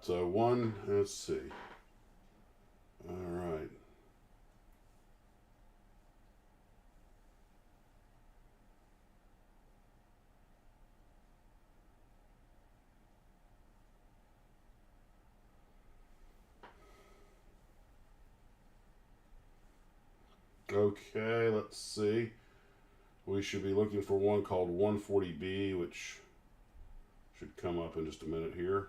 So one, let's see. All right. Okay, let's see. We should be looking for one called 140B, which should come up in just a minute here.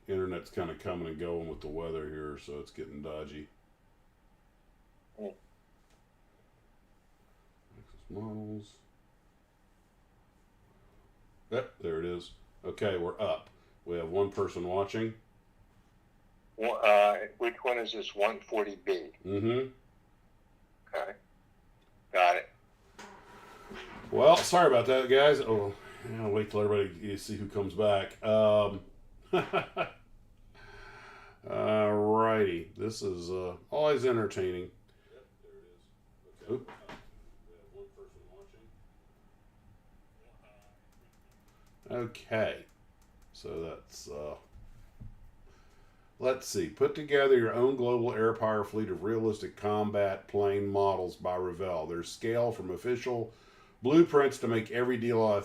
Internet's kind of coming and going with the weather here, so it's getting dodgy. Models. Yep, there it is. Okay, we're up. We have one person watching. Which one is this 140B? Mm-hmm. Okay. Got it. Well, sorry about that, guys. Oh, I'll wait till everybody see who comes back. Alrighty. This is always entertaining. Yep, there it is. Okay. We have one person watching. Okay. So that's let's see. Put together your own global air power fleet of realistic combat plane models by Revell. There's scale from official blueprints to make every detail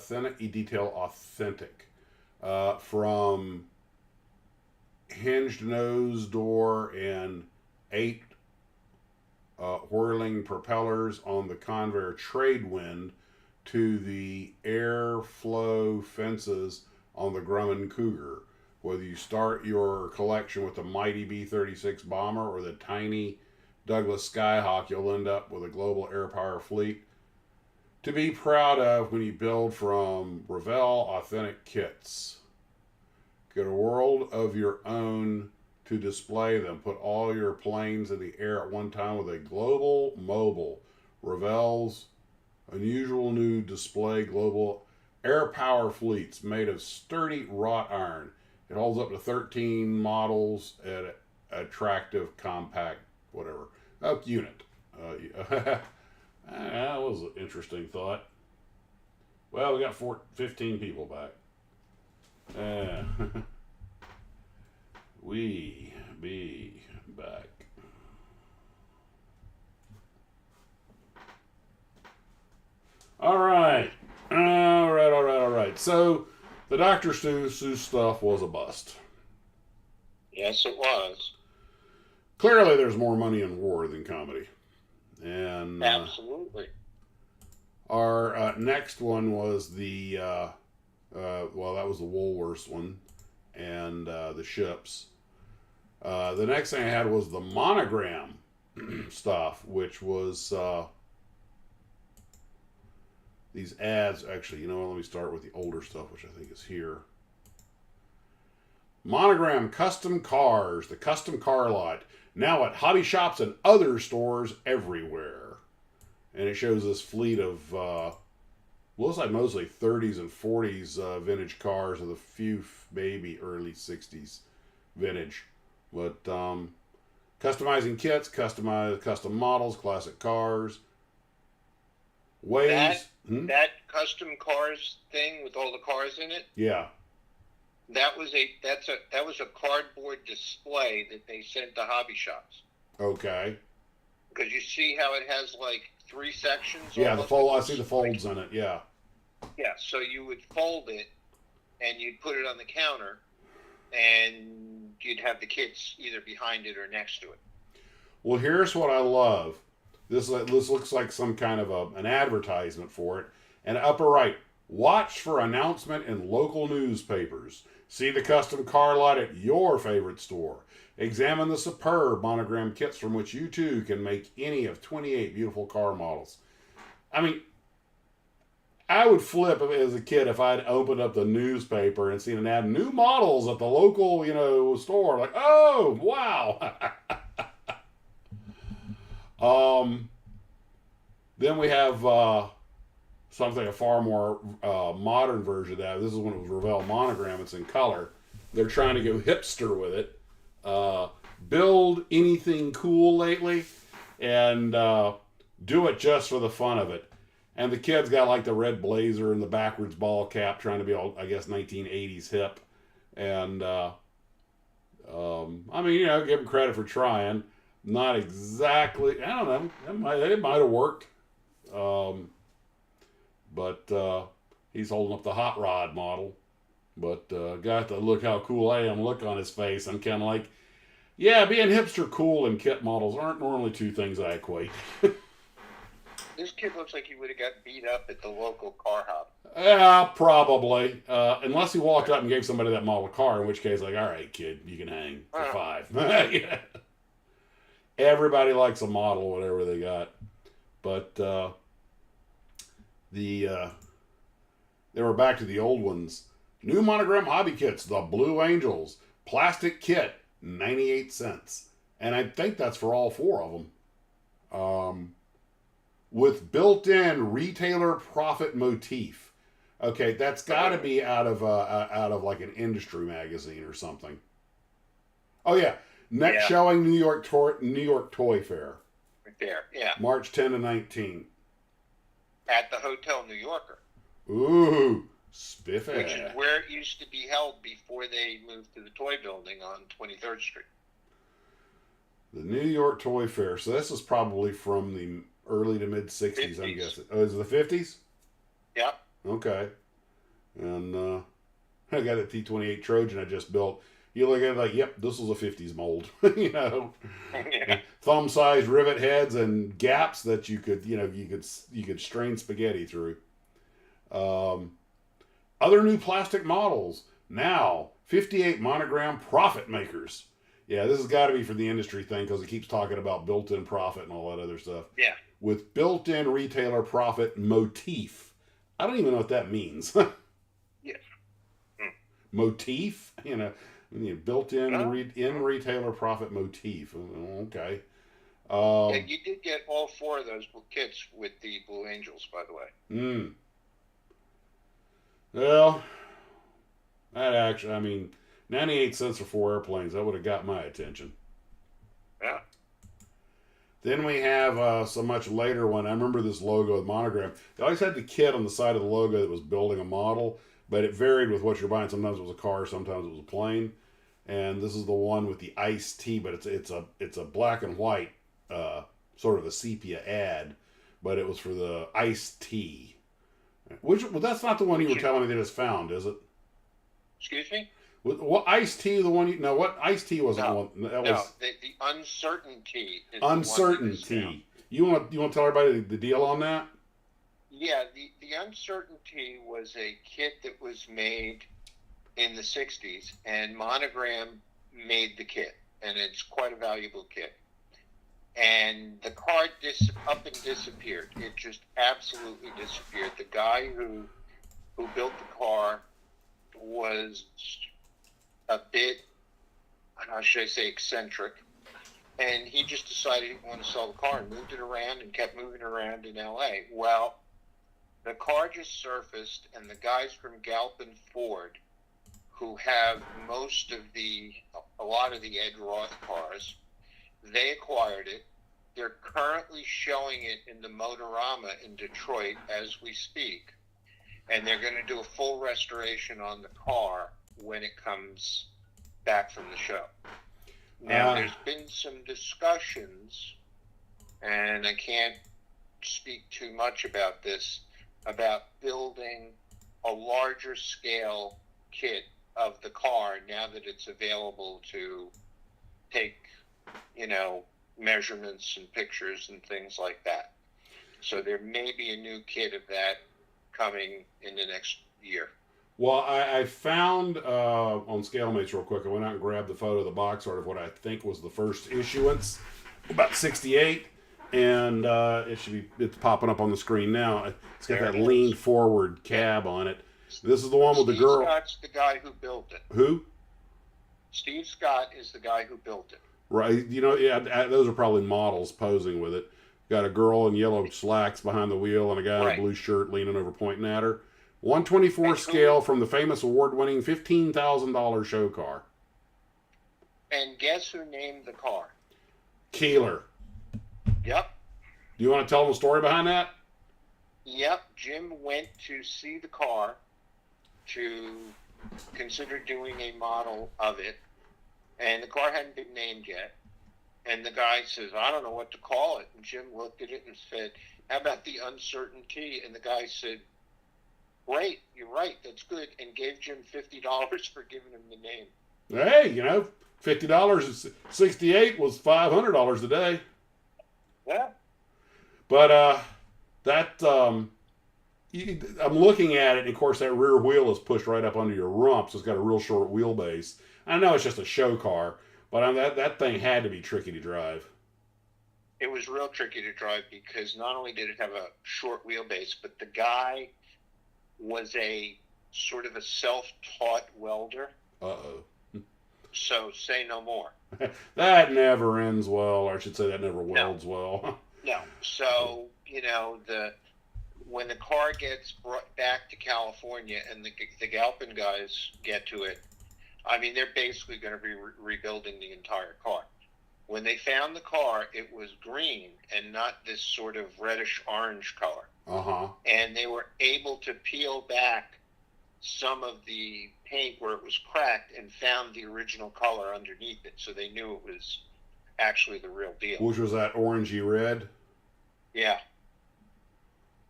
authentic. From hinged nose door and 8 whirling propellers on the Convair Tradewind to the airflow fences on the Grumman Cougar. Whether you start your collection with the mighty B-36 bomber or the tiny Douglas Skyhawk, you'll end up with a global air power fleet to be proud of when you build from Revell authentic kits. Get a world of your own to display them. Put all your planes in the air at one time with a global mobile. Revell's unusual new display global air power fleets made of sturdy wrought iron. It holds up to 13 models at attractive, compact, whatever, unit. That was an interesting thought. Well, we got 15 people back. We be back. All right. So, the Dr. Seuss stuff was a bust. Yes, it was. Clearly, there's more money in war than comedy. And absolutely. Our next one was the, well, that was the Woolworths one, and the ships. The next thing I had was the Monogram stuff, which was these ads. Actually, you know what? Let me start with the older stuff, which I think is here. Monogram Custom Cars, the custom car lot, now at hobby shops and other stores everywhere. And it shows this fleet of, looks like mostly 30s and 40s vintage cars with a few maybe early 60s vintage. But customizing kits, custom models, classic cars. Ways. That custom cars thing with all the cars in it? Yeah. That was a cardboard display that they sent to hobby shops. Okay. Because you see how it has like 3 sections? Yeah, the fold. I see the folds in it. Yeah. Yeah, so you would fold it and you'd put it on the counter and you'd have the kits either behind it or next to it. Well, here's what I love. This looks like some kind of an advertisement for it. And upper right, watch for announcement in local newspapers. See the custom car lot at your favorite store. Examine the superb Monogram kits from which you too can make any of 28 beautiful car models. I mean, I would flip as a kid if I'd opened up the newspaper and seen an ad, new models at the local, store. Like, oh, wow. Then we have something, a far more modern version of that. This is when it was Revell Monogram. It's in color. They're trying to go hipster with it. Build anything cool lately. And do it just for the fun of it. And the kid's got like the red blazer and the backwards ball cap, trying to be all, I guess, 1980s hip. And I mean, give him credit for trying. Not exactly. I don't know. It might have worked. But he's holding up the hot rod model. But got to look how cool I am look on his face. I'm kind of like, yeah, being hipster cool and kit models aren't normally two things I equate. This kid looks like he would have got beat up at the local car hop. Yeah, probably. Unless he walked up and gave somebody that model car, in which case, like, all right, kid, you can hang for $5. Yeah. Everybody likes a model, whatever they got. But they were back to the old ones. New Monogram hobby kits, the Blue Angels. Plastic kit, 98 cents. And I think that's for all four of them. With built-in retailer profit motif. Okay, that's got to be out of like an industry magazine or something. Oh yeah, next showing New York Toy Fair. There, yeah. March 10 to 19. At the Hotel New Yorker. Ooh, spiffy. Which is where it used to be held before they moved to the toy building on 23rd Street. The New York Toy Fair. So this is probably from the early to mid 60s, I'm guessing. Oh, is it the 50s? Yep. Okay. And I got a T-28 Trojan I just built. You look at it like, yep, this was a 50s mold. Thumb-sized rivet heads and gaps that you could strain spaghetti through. Other new plastic models. Now, 58 Monogram profit makers. Yeah, this has got to be for the industry thing because it keeps talking about built-in profit and all that other stuff. Yeah. With built-in retailer profit motif. I don't even know what that means. Yes. Motif? Built-in retailer profit motif. Okay. Yeah, you did get all four of those kits with the Blue Angels, by the way. Well, that actually, 98 cents for 4 airplanes, that would have got my attention. Yeah. Then we have some much later one. I remember this logo with Monogram. They always had the kit on the side of the logo that was building a model, but it varied with what you're buying. Sometimes it was a car, sometimes it was a plane. And this is the one with the iced tea, but it's a black and white, sort of a sepia ad, but it was for the iced tea. That's not the one you were telling me they just found, is it? Excuse me? What iced tea? What iced tea wasn't one? That was the uncertainty. Uncertainty. You want to tell everybody the deal on that? Yeah, the uncertainty was a kit that was made in the 60s, and Monogram made the kit, and it's quite a valuable kit. And the card up and disappeared. It just absolutely disappeared. The guy who built the car was a bit, how should I say, eccentric. And he just decided he wanted to sell the car and moved it around and kept moving it around in L.A. Well, the car just surfaced, and the guys from Galpin Ford, who have a lot of the Ed Roth cars, they acquired it. They're currently showing it in the Motorama in Detroit as we speak. And they're going to do a full restoration on the car when it comes back from the show. Now, there's been some discussions, and I can't speak too much about this, about building a larger scale kit of the car now that it's available to take, measurements and pictures and things like that. So there may be a new kit of that coming in the next year. Well, I found on ScaleMates real quick. I went out and grabbed the photo of the box art of what I think was the first issuance, about 68, and it's popping up on the screen now. It's got that lean forward cab on it. This is the one with the girl. Steve Scott's the guy who built it. Who? Steve Scott is the guy who built it. Right. Those are probably models posing with it. Got a girl in yellow slacks behind the wheel and a guy in a blue shirt leaning over pointing at her. 124 scale from the famous award-winning $15,000 show car. And guess who named the car? Keeler. Yep. Do you want to tell them the story behind that? Yep, Jim went to see the car to consider doing a model of it, and the car hadn't been named yet. And the guy says, I don't know what to call it. And Jim looked at it and said, how about the Uncertainty? And the guy said, great, you're right, that's good, and gave Jim $50 for giving him the name. Hey, $50 '68 was $500 today. Yeah. But I'm looking at it, and of course that rear wheel is pushed right up under your rump, so it's got a real short wheelbase. I know it's just a show car, but that thing had to be tricky to drive. It was real tricky to drive because not only did it have a short wheelbase, but the guy was a sort of a self-taught welder. Uh-oh. So say no more. That never ends well, or I should say that never welds well. No. So, when the car gets brought back to California and the Galpin guys get to it, I mean, they're basically going to be rebuilding the entire car. When they found the car, it was green and not this sort of reddish-orange color. Uh-huh. And they were able to peel back some of the paint where it was cracked and found the original color underneath it. So they knew it was actually the real deal. Which was that orangey red? Yeah.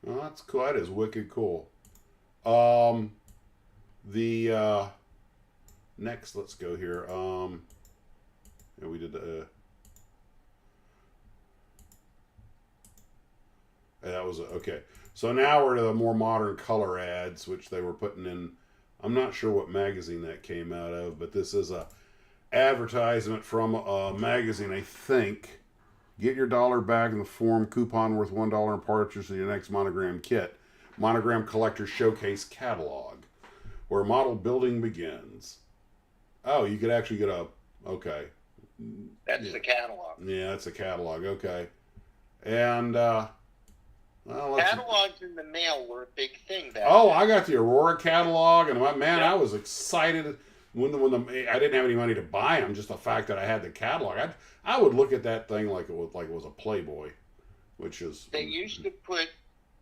Well, that's cool. That is wicked cool. Next, let's go here. Yeah, we did the... that was okay. So now we're to the more modern color ads, which they were putting in. I'm not sure what magazine that came out of, but this is a advertisement from a magazine, I think. Get your dollar back in the form coupon worth $1 and purchase of your next Monogram kit. Monogram Collector Showcase Catalog, where model building begins. Oh, you could actually get okay. That's the catalog. Yeah, that's a catalog. Okay. And, catalogs in the mail were a big thing back then. I got the Aurora catalog, and I was excited when I didn't have any money to buy them. Just the fact that I had the catalog, I would look at that thing like it was a Playboy, which is. They used to put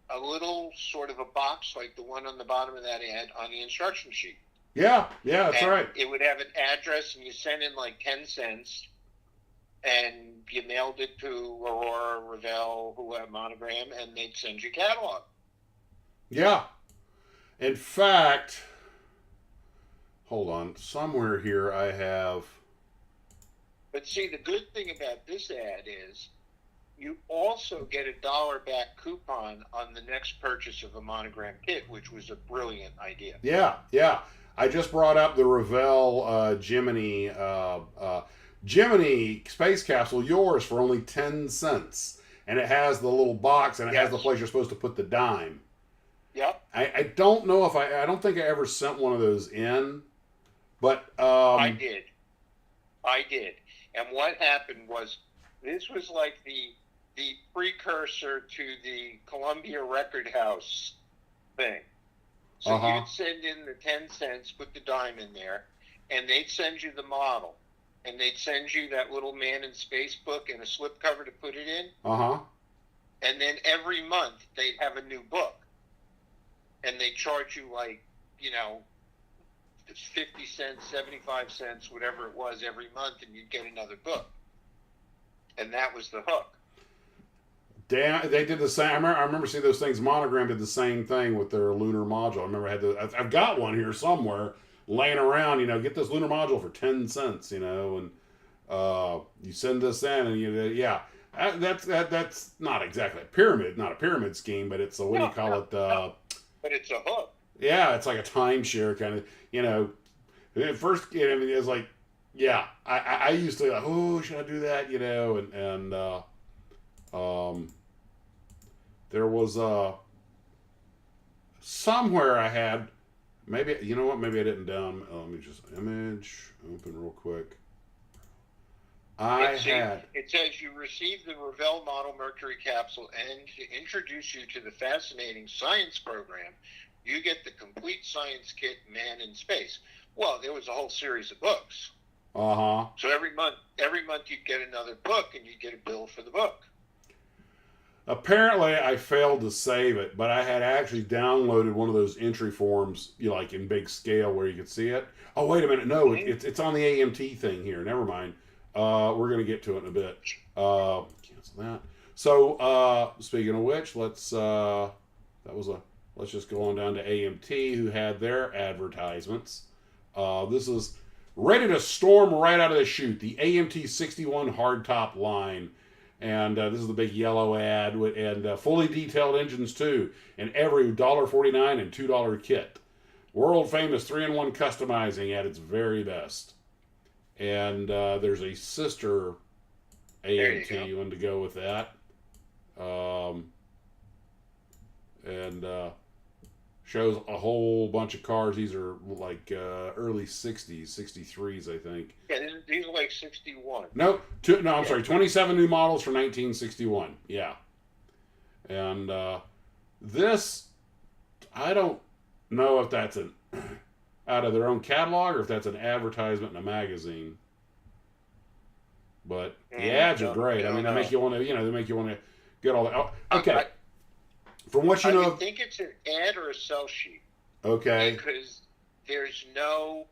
a little sort of a box like the one on the bottom of that ad on the instruction sheet. Yeah, that's right. It would have an address, and you send in like 10 cents. And you mailed it to Aurora, Revell, whoever, Monogram, and they'd send you a catalog. Yeah. In fact, hold on. Somewhere here I have... But see, the good thing about this ad is you also get $1 back coupon on the next purchase of a Monogram kit, which was a brilliant idea. Yeah. I just brought up the Revell Gemini space capsule, yours for only 10 cents. And it has the little box, and it has the place you're supposed to put the dime. Yep. I don't know if I don't think I ever sent one of those in, but I did. And what happened was, this was like the precursor to the Columbia Record House thing. So you'd send in the 10 cents, put the dime in there, and they'd send you the model. And they'd send you that little Man in Space book and a slipcover to put it in. And then every month they'd have a new book. And they'd charge you 50 cents, 75 cents, whatever it was every month, and you'd get another book. And that was the hook. Damn, they did the same. I remember seeing those things. Monogram did the same thing with their lunar module. I remember I've got one here somewhere laying around. Get this lunar module for 10 cents. And you send this in, and that's not exactly not a pyramid scheme, but it's what do you call it? But it's a hook. Yeah, it's like a timeshare kind of. At first, it was like, I used to should I do that? There was somewhere I had, maybe I didn't let me just image open real quick. It says you received the Revell Model Mercury capsule, and to introduce you to the fascinating science program, you get the complete science kit, Man in Space. Well, there was a whole series of books. So every month you'd get another book, and you'd get a bill for the book. Apparently, I failed to save it, but I had actually downloaded one of those entry forms, like in big scale where you could see it. Oh, wait a minute. No, it's on the AMT thing here. Never mind. We're going to get to it in a bit. Cancel that. So, speaking of which, let's just go on down to AMT, who had their advertisements. This is ready to storm right out of the chute. The AMT 61 hardtop line. And this is the big yellow ad, and fully detailed engines too, and every $1.49 and $2 kit. World famous 3-in-1 customizing at its very best. And there's a sister AMT one to go with that. And shows a whole bunch of cars. These are like early 60s, 63s, I think. Yeah, these are like 61. No, I'm sorry, 27 new models for 1961. Yeah. And this, I don't know if that's out of their own catalog or if that's an advertisement in a magazine. But the ads are great. I mean, they make you want to, they make you want to get all that. Oh, okay. From what you know, I think it's an ad or a sell sheet. Okay. Because there's no,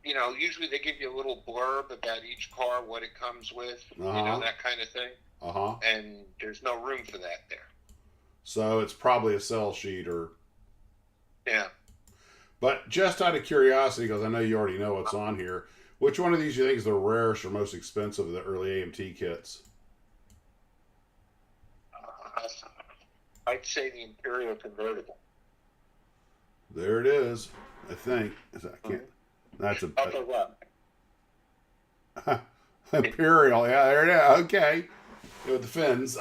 usually they give you a little blurb about each car, what it comes with, that kind of thing. And there's no room for that there. So it's probably a sell sheet or. Yeah. But just out of curiosity, because I know you already know what's on here, which one of these do you think is the rarest or most expensive of the early AMT kits? I'd say the Imperial convertible. There it is. I think. I can't. That's Upper left. Imperial. Yeah, there it is. Okay. With the fins.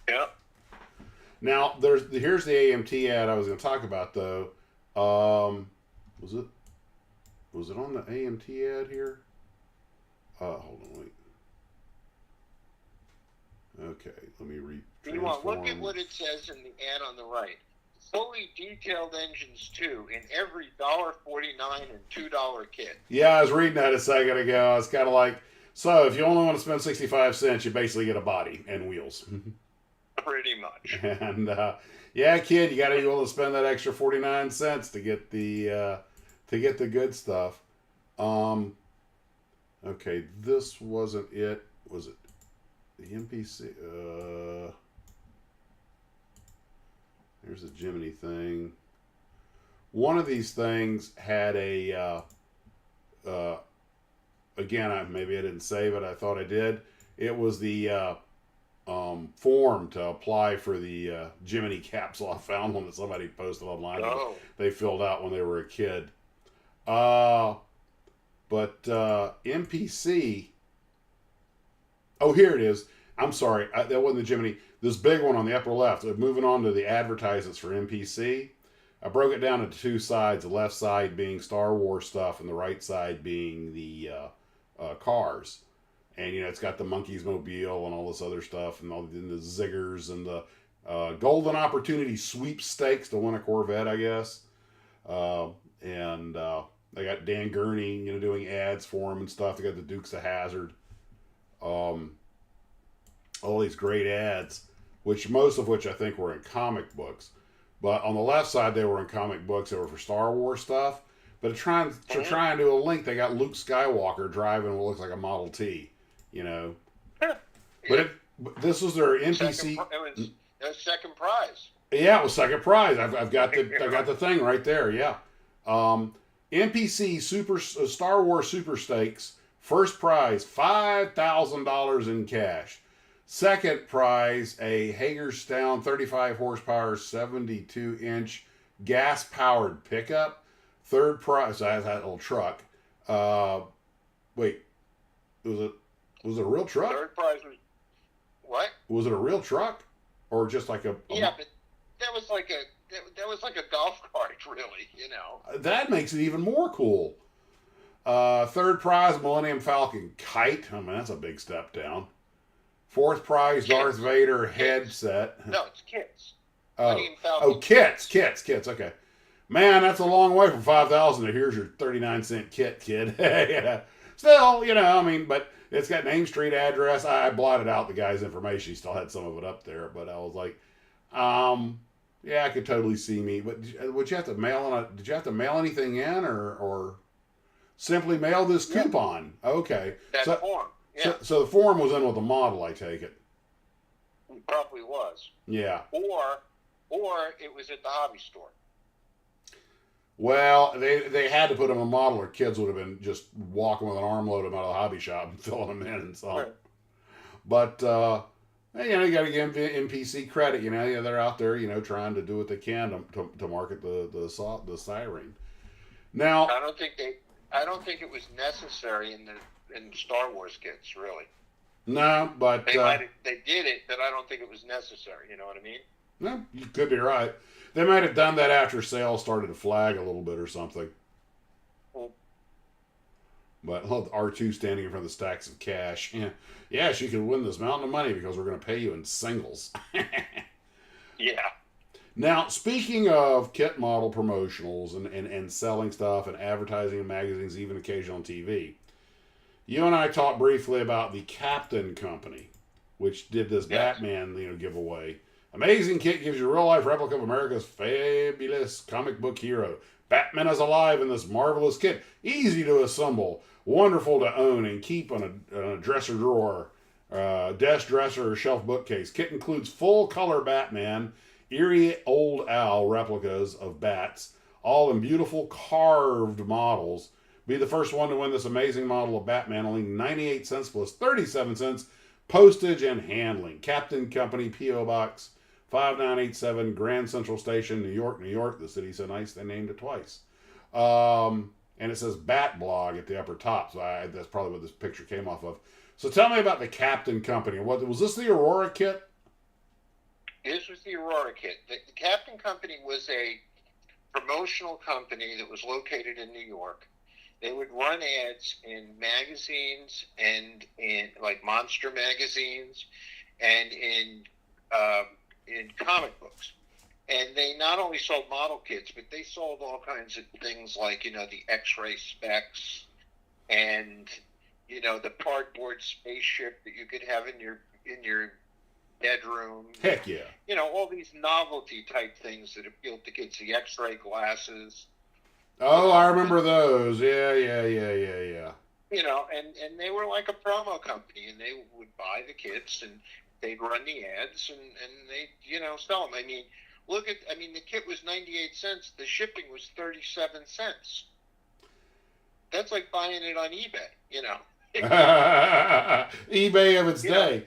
Yep. Now here's the AMT ad I was going to talk about though. Was it on the AMT ad here? Hold on, wait. Okay, let me read. Look at what it says in the ad on the right. Fully detailed engines too, in every $1.49 and $2 kit. Yeah, I was reading that a second ago. It's kind of like, so if you only want to spend 65 cents, you basically get a body and wheels. Pretty much. And yeah, kid, you got to be willing to spend that extra 49 cents to get the good stuff. Okay, this wasn't it. Was it the MPC? There's a Jiminy thing. One of these things had a again, maybe I didn't save it. I thought I did. It was the form to apply for the Jiminy capsule. I found one that somebody posted online. Oh. They filled out when they were a kid. But MPC. Oh, here it is. I'm sorry, that wasn't the Jiminy. This big one on the upper left. Moving on to the advertisements for MPC. I broke it down into two sides. The left side being Star Wars stuff, and the right side being the cars. And it's got the Monkeys Mobile and all this other stuff, and the Ziggers and the Golden Opportunity sweepstakes to win a Corvette, I guess. And they got Dan Gurney, doing ads for them and stuff. They got the Dukes of Hazzard. All these great ads, most of which I think were in comic books. But on the left side, they were in comic books. They were for Star Wars stuff. But to try and do a link, they got Luke Skywalker driving what looks like a Model T, Yeah. But this was their MPC. It was second prize. Yeah, it was second prize. I've got the thing right there. Yeah. MPC Star Wars Super Stakes. First prize, $5,000 in cash. Second prize, a Hagerstown 35 horsepower, 72-inch gas-powered pickup. Third prize, I had that little truck. Wait, was it a real truck? Third prize was what? Was it a real truck, or just like a? Yeah, but that was like a golf cart, really. That makes it even more cool. Third prize, Millennium Falcon kite. I mean, that's a big step down. Fourth prize, Darth Vader headset. No, it's kits. Kits. Okay, man, that's a long way from 5,000 to here's your 39-cent kit, kid. Yeah. Still, but It's got name, street address. I blotted out the guy's information. He still had some of it up there, but I was like, yeah, I could totally see me. But would you have to mail did you have to mail anything in, or simply mail this coupon? Okay. That form. Yeah. So the form was in with the model, I take it. It probably was. Yeah. Or it was at the hobby store. Well, they had to put them in a model, or kids would have been just walking with an armload of them out of the hobby shop and filling them in and so on. Right. But you got to give MPC credit. They're out there, trying to do what they can to market the siren. Now, I don't think it was necessary in Star Wars kits, really. No, but they did it, but I don't think it was necessary. You know what I mean? No, you could be right. They might have done that after sales started to flag a little bit or something. Well, But R2 standing in front of the stacks of cash. Yeah, yes, you can win this mountain of money because we're going to pay you in singles. yeah. Now, speaking of kit model promotionals and selling stuff and advertising in magazines, even occasional on TV, you and I talked briefly about the Captain Company, which did this Batman giveaway. Amazing kit gives you a real-life replica of America's fabulous comic book hero. Batman is alive in this marvelous kit. Easy to assemble, wonderful to own and keep on a dresser drawer, desk dresser, or shelf bookcase. Kit includes full-color Batman, eerie old owl replicas of bats, all in beautiful carved models. Be the first one to win this amazing model of Batman, only 98 cents plus 37 cents, postage and handling. Captain Company, P.O. Box 5987, Grand Central Station, New York, New York. The city's so nice they named it twice. And it says Bat Blog at the upper top, so that's probably what this picture came off of. So tell me about the Captain Company. What was this, the Aurora kit? This was the Aurora kit. The Captain Company was a promotional company that was located in New York. They would run ads in magazines and in like monster magazines and in comic books. And they not only sold model kits, but they sold all kinds of things like, the X-ray specs and, the cardboard spaceship that you could have in your bedroom. Heck yeah. All these novelty type things that appealed to kids, the X-ray glasses. Oh, I remember those. Yeah. And they were like a promo company, and they would buy the kits, and they'd run the ads, and they'd, sell them. The kit was 98 cents. The shipping was 37 cents. That's like buying it on eBay, eBay of its day.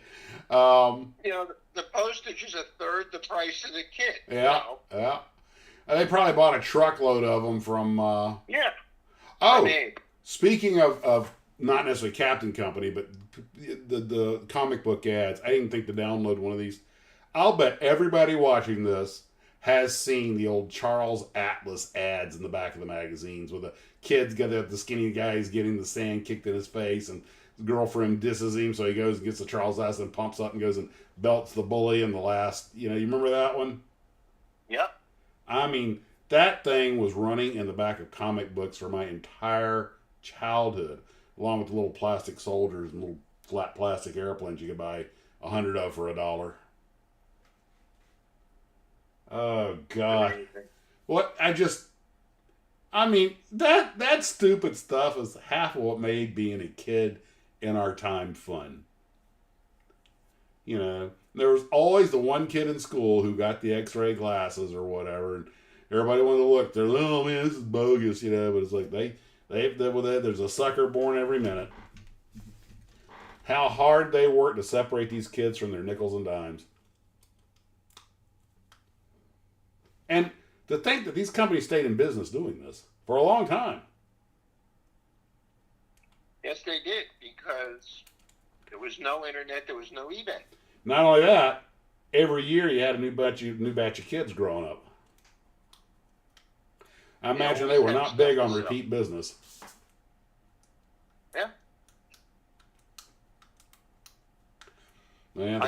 The postage is a third the price of the kit. Yeah. They probably bought a truckload of them from... Yeah. Oh, speaking of not necessarily Captain Company, but the comic book ads, I didn't think to download one of these. I'll bet everybody watching this has seen the old Charles Atlas ads in the back of the magazines where the kids get the skinny guys getting the sand kicked in his face, and his girlfriend disses him, so he goes and gets the Charles Atlas and pumps up and goes and belts the bully in the last... you remember that one? Yep. That thing was running in the back of comic books for my entire childhood, along with the little plastic soldiers and little flat plastic airplanes you could buy 100 of for $1. Oh, God. What? That stupid stuff is half of what made being a kid in our time fun. There was always the one kid in school who got the X-ray glasses or whatever, and everybody wanted to look. They're like, oh man, this is bogus, but it's like there's a sucker born every minute. How hard they work to separate these kids from their nickels and dimes. And to think that these companies stayed in business doing this for a long time. Yes, they did, because there was no internet, there was no eBay. Not only that, every year you had a new batch of kids growing up. I imagine they were not big on repeat business. Yeah. Man,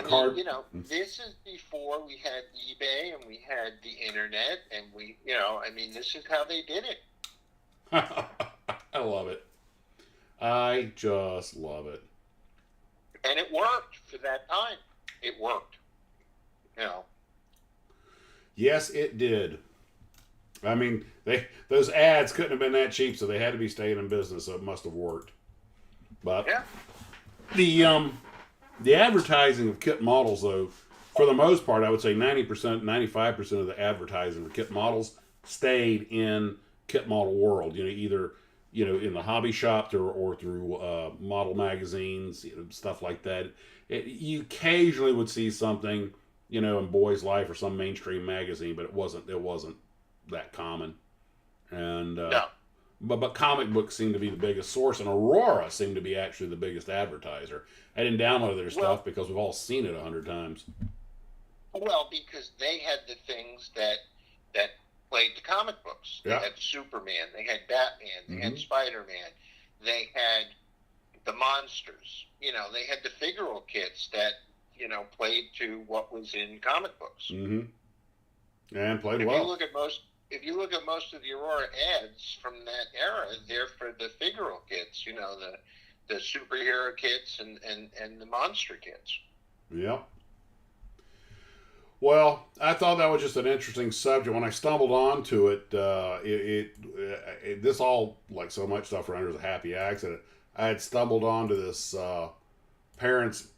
this is before we had eBay and we had the internet, and this is how they did it. I love it. I just love it. And it worked for that time. It worked. You know. Yes, it did. I mean, those ads couldn't have been that cheap, so they had to be staying in business. So it must have worked. But Yeah. the advertising of kit models, though, for the most part, I would say 90%, 95% of the advertising for kit models stayed in kit model world. Either in the hobby shop or through model magazines, stuff like that. You occasionally would see something, in Boy's Life or some mainstream magazine, but it wasn't that common. And No. but comic books seem to be the biggest source, and Aurora seemed to be actually the biggest advertiser. I didn't download their stuff because we've all seen it 100 times. Well, because they had the things that played the comic books. They had Superman, they had Batman, they had Spider-Man, they had the monsters. They had the figural kits that played to what was in comic books. Mm-hmm. And played if well. If you look at most of the Aurora ads from that era, they're for the figural kits. The superhero kits and the monster kits. Yep. Well, I thought that was just an interesting subject. When I stumbled onto it, this all, like so much stuff around here, was a happy accident. I had stumbled onto this parents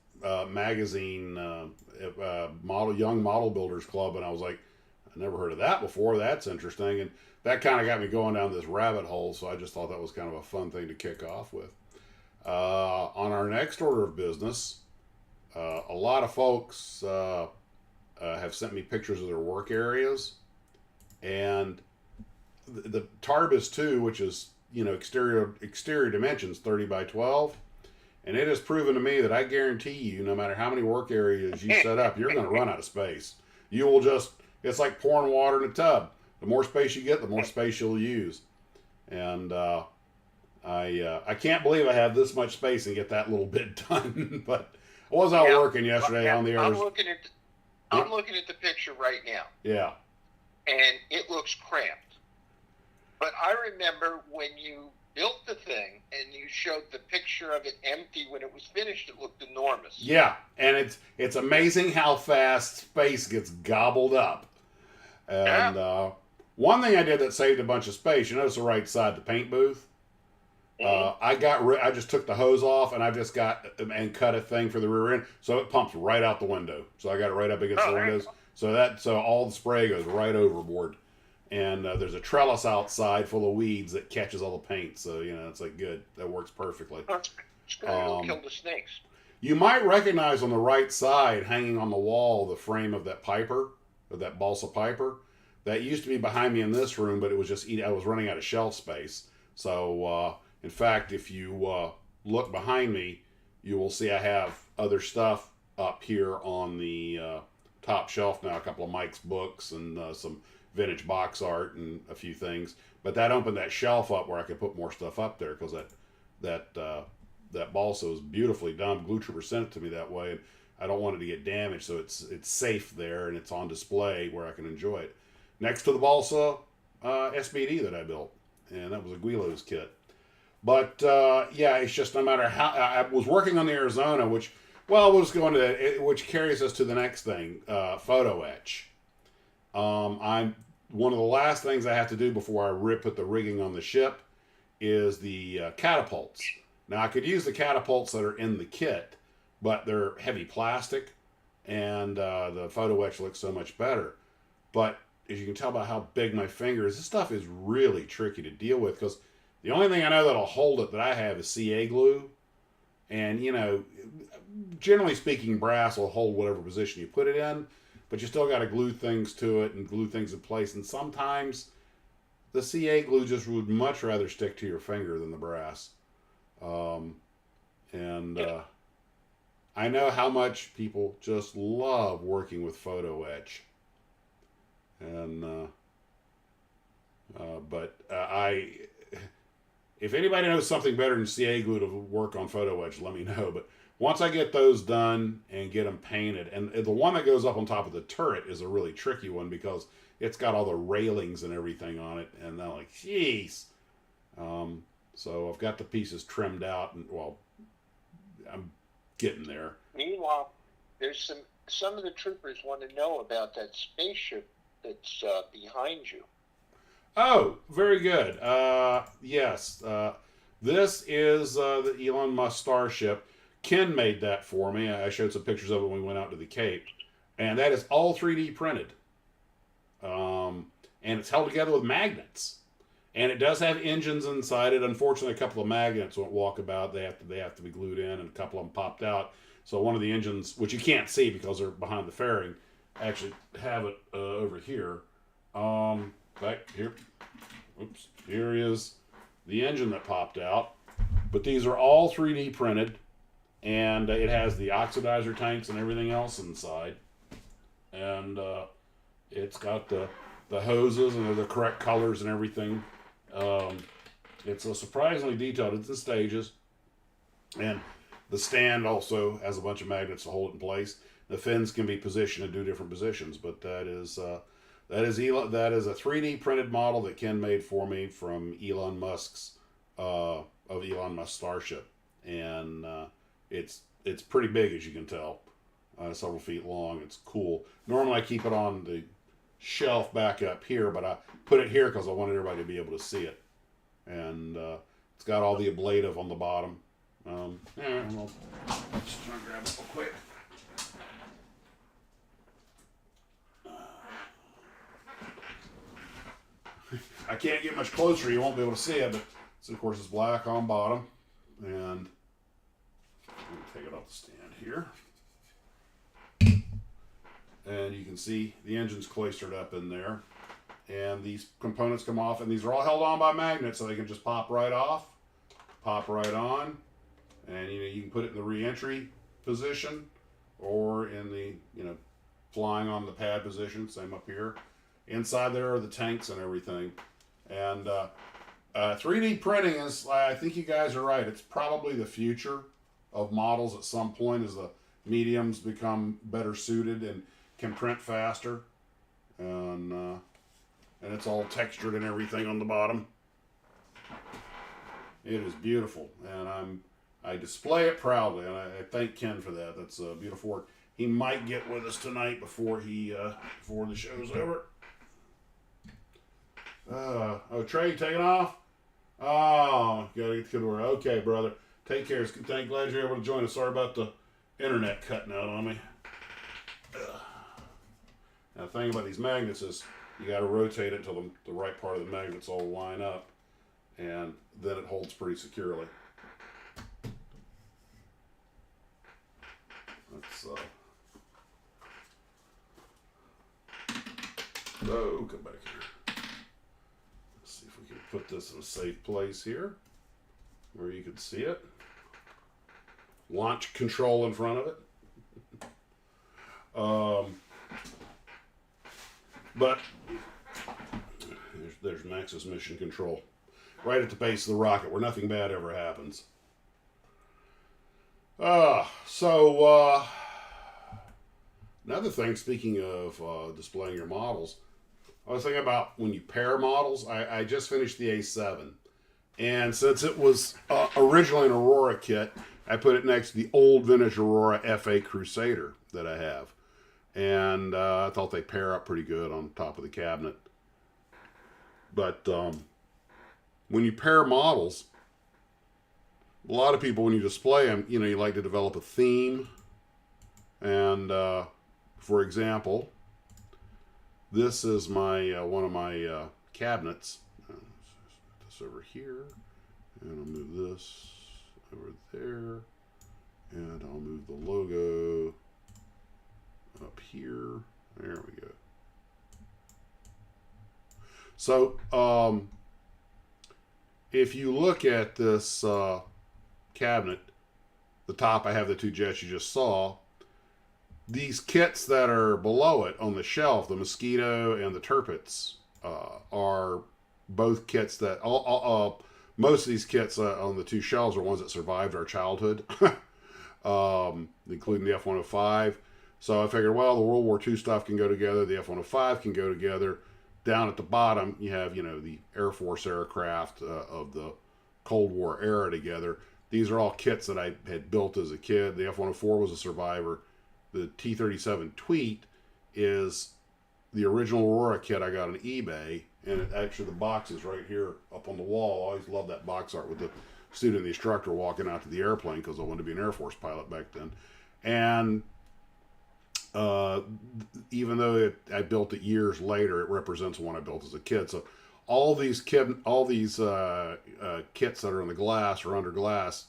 magazine, young model builders club, and I was like, I never heard of that before. That's interesting, and that kind of got me going down this rabbit hole. So I just thought that was kind of a fun thing to kick off with. On our next order of business, a lot of folks have sent me pictures of their work areas, and the Tarbis 2, which is exterior dimensions 30 by 12, and it has proven to me that I guarantee you, no matter how many work areas you set up, you're going to run out of space. You will it's like pouring water in a tub. The more space you get, the more space you'll use. And I can't believe I have this much space and get that little bit done. But I was out working yesterday on the I'm looking at the picture right now. Yeah. And it looks cramped. But I remember when you built the thing and you showed the picture of it empty when it was finished, it looked enormous. Yeah, and it's amazing how fast space gets gobbled up. And one thing I did that saved a bunch of space, you notice the right side, the paint booth? I just took the hose off and I just got and cut a thing for the rear end, so it pumps right out the window. So I got it right up against the windows, so all the spray goes right overboard. And there's a trellis outside full of weeds that catches all the paint, so it's like good. That works perfectly. It'll kill the snakes. You might recognize on the right side, hanging on the wall, the frame of that Piper, of that balsa Piper. That used to be behind me in this room, but it was I was running out of shelf space. So, in fact, if you look behind me, you will see I have other stuff up here on the top shelf now. A couple of Mike's books and some vintage box art and a few things. But that opened that shelf up where I could put more stuff up there because that balsa was beautifully done. Glue Trooper sent it to me that way, and I don't want it to get damaged, so it's safe there and it's on display where I can enjoy it. Next to the balsa SBD that I built, and that was a Guilo's kit. But it's just no matter how I was working on the Arizona, we'll just go into that, which carries us to the next thing, Photo-etched. I'm one of the last things I have to do before I put the rigging on the ship is the catapults. Now I could use the catapults that are in the kit, but they're heavy plastic, and the Photo-etched looks so much better. But as you can tell by how big my finger is, this stuff is really tricky to deal with because the only thing I know that'll hold it that I have is CA glue. And, generally speaking, brass will hold whatever position you put it in, but you still got to glue things to it and glue things in place. And sometimes the CA glue just would much rather stick to your finger than the brass. I know how much people just love working with Photo-etched. And, if anybody knows something better than CA glue to work on Photo-etched, let me know. But once I get those done and get them painted, and the one that goes up on top of the turret is a really tricky one because it's got all the railings and everything on it, and I'm like, jeez. So I've got the pieces trimmed out, and getting there. Meanwhile, there's some of the troopers want to know about that spaceship that's behind you. Oh, very good. Yes. This is the Elon Musk Starship. Ken made that for me. I showed some pictures of it when we went out to the Cape. And that is all 3D printed. And it's held together with magnets. And it does have engines inside it. Unfortunately, a couple of magnets won't walk about. They have to be glued in, and a couple of them popped out. So one of the engines, which you can't see because they're behind the fairing, actually have it over here. Back here. Oops. Here is the engine that popped out. But these are all 3D printed, and it has the oxidizer tanks and everything else inside. And it's got the hoses, and they're the correct colors and everything. It's a surprisingly detailed. It's in stages, and the stand also has a bunch of magnets to hold it in place. The fins can be positioned in 2 different positions, but that is a 3D printed model that Ken made for me from Elon Musk's of Elon Musk Starship, and it's pretty big, as you can tell, several feet long. It's cool. Normally I keep it on the shelf back up here, but I put it here because I wanted everybody to be able to see it. And it's got all the ablative on the bottom. I'll just try and grab it real quick. I can't get much closer, you won't be able to see it, but of course it's black on bottom. And I'm going to take it off the stand here. And you can see the engine's cloistered up in there. And these components come off, and these are all held on by magnets, so they can just pop right off, pop right on. And you can put it in the re-entry position, or in the flying on the pad position. Same up here. Inside there are the tanks and everything. And 3D printing is, I think you guys are right, it's probably the future of models at some point as the mediums become better suited and can print faster. And it's all textured and everything on the bottom. It is beautiful, and I display it proudly, and I thank Ken for that. That's beautiful work. He might get with us tonight before the show's over. Trey, you taking off? Oh, gotta get to the work. Okay, brother. Take care. Glad you're able to join us. Sorry about the internet cutting out on me. Now, the thing about these magnets is you got to rotate it until the right part of the magnets all line up, and then it holds pretty securely. Let's come back here. Let's see if we can put this in a safe place here where you can see it. Launch control in front of it. But there's Max's mission control right at the base of the rocket where nothing bad ever happens. Another thing, speaking of displaying your models, I was thinking about when you pair models. I just finished the A7, and since it was originally an Aurora kit, I put it next to the old vintage Aurora FA Crusader that I have. And I thought they pair up pretty good on top of the cabinet. But when you pair models, a lot of people, when you display them, you like to develop a theme. And for example, this is my one of my cabinets. Put this over here, and I'll move this over there, and I'll move the logo up here. There we go. So if you look at this cabinet, the top, I have the 2 jets you just saw. These kits that are below it on the shelf, the Mosquito and the Turpets, are both kits that most of these kits on the 2 shelves are ones that survived our childhood, including the F-105. So I figured, well, the World War II stuff can go together. The F-105 can go together. Down at the bottom, you have, the Air Force aircraft of the Cold War era together. these are all kits that I had built as a kid. The F-104 was a survivor. The T-37 Tweet is the original Aurora kit I got on eBay, and actually the box is right here up on the wall. I always loved that box art with the student and the instructor walking out to the airplane because I wanted to be an Air Force pilot back then. And even though I built it years later, it represents one I built as a kid. So all these kits that are in the glass or under glass,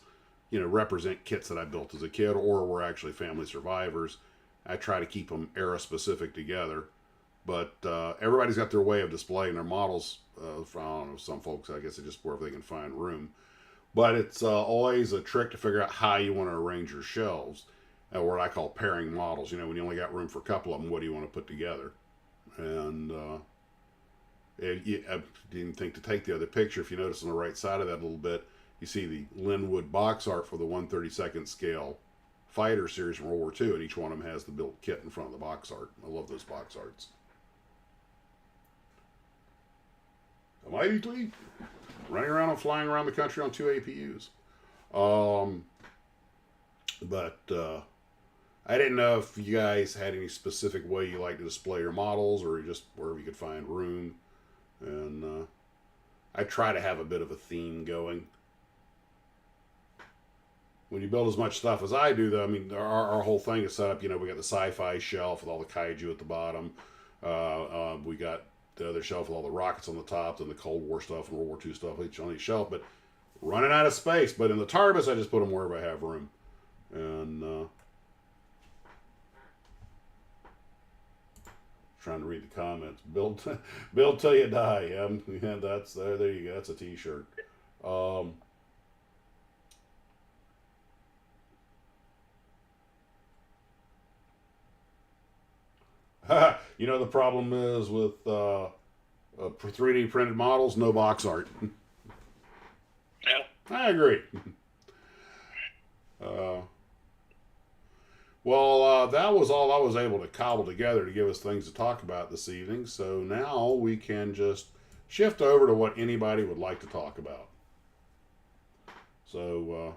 represent kits that I built as a kid or were actually family survivors. I try to keep them era specific together, but everybody's got their way of displaying their models. I don't know, some folks, I guess, it's just wherever they can find room. But it's always a trick to figure out how you want to arrange your shelves, or what I call pairing models. When you only got room for a couple of them, what do you want to put together? And I didn't think to take the other picture. If you notice on the right side of that a little bit, you see the Linwood box art for the 1/32nd scale fighter series from World War II, and each one of them has the built kit in front of the box art. I love those box arts. A mighty tweet, running around and flying around the country on 2 APUs. But I didn't know if you guys had any specific way you like to display your models, or just wherever you could find room. And I try to have a bit of a theme going. When you build as much stuff as I do, though, I mean, our whole thing is set up. We got the sci-fi shelf with all the kaiju at the bottom. We got the other shelf with all the rockets on the top, and the Cold War stuff and World War II stuff each on each shelf. But running out of space. But in the Tarbus, I just put them wherever I have room. And trying to read the comments. Build till you die. Yeah, that's there. There you go. That's a T-shirt. The problem is with 3D printed models, no box art. Yeah. I agree. Well, that was all I was able to cobble together to give us things to talk about this evening. So now we can just shift over to what anybody would like to talk about. So,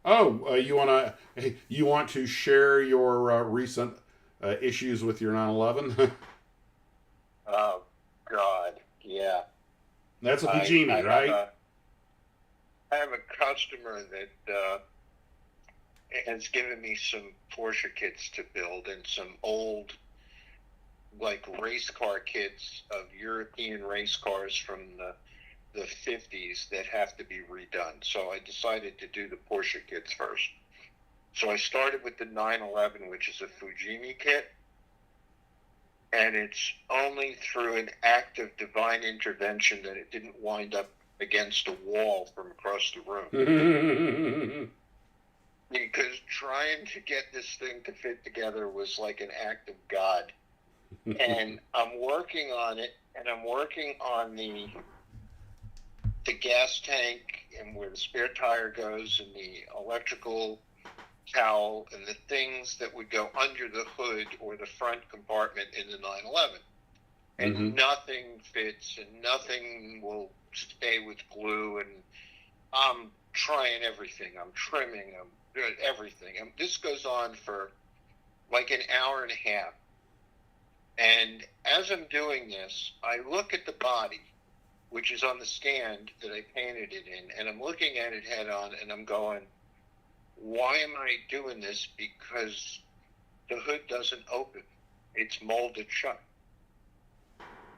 you want to share your recent issues with your 911? Oh God, yeah. That's a Fujimi, right? I have a customer that has given me some Porsche kits to build and some old, like, race car kits of European race cars from the 50s that have to be redone. So I decided to do the Porsche kits first. So I started with the 911, which is a Fujimi kit. And it's only through an act of divine intervention that it didn't wind up against a wall from across the room. Because trying to get this thing to fit together was like an act of God. And I'm working on it, and I'm working on the gas tank and where the spare tire goes and the electrical towel and the things that would go under the hood or the front compartment in the 911. And nothing fits and nothing will stay with glue, and I'm trying everything. I'm trimming, I'm doing everything. And this goes on for like an hour and a half. And as I'm doing this, I look at the body, which is on the stand that I painted it in, and I'm looking at it head on, and I'm going, why am I doing this? Because the hood doesn't open. It's molded shut.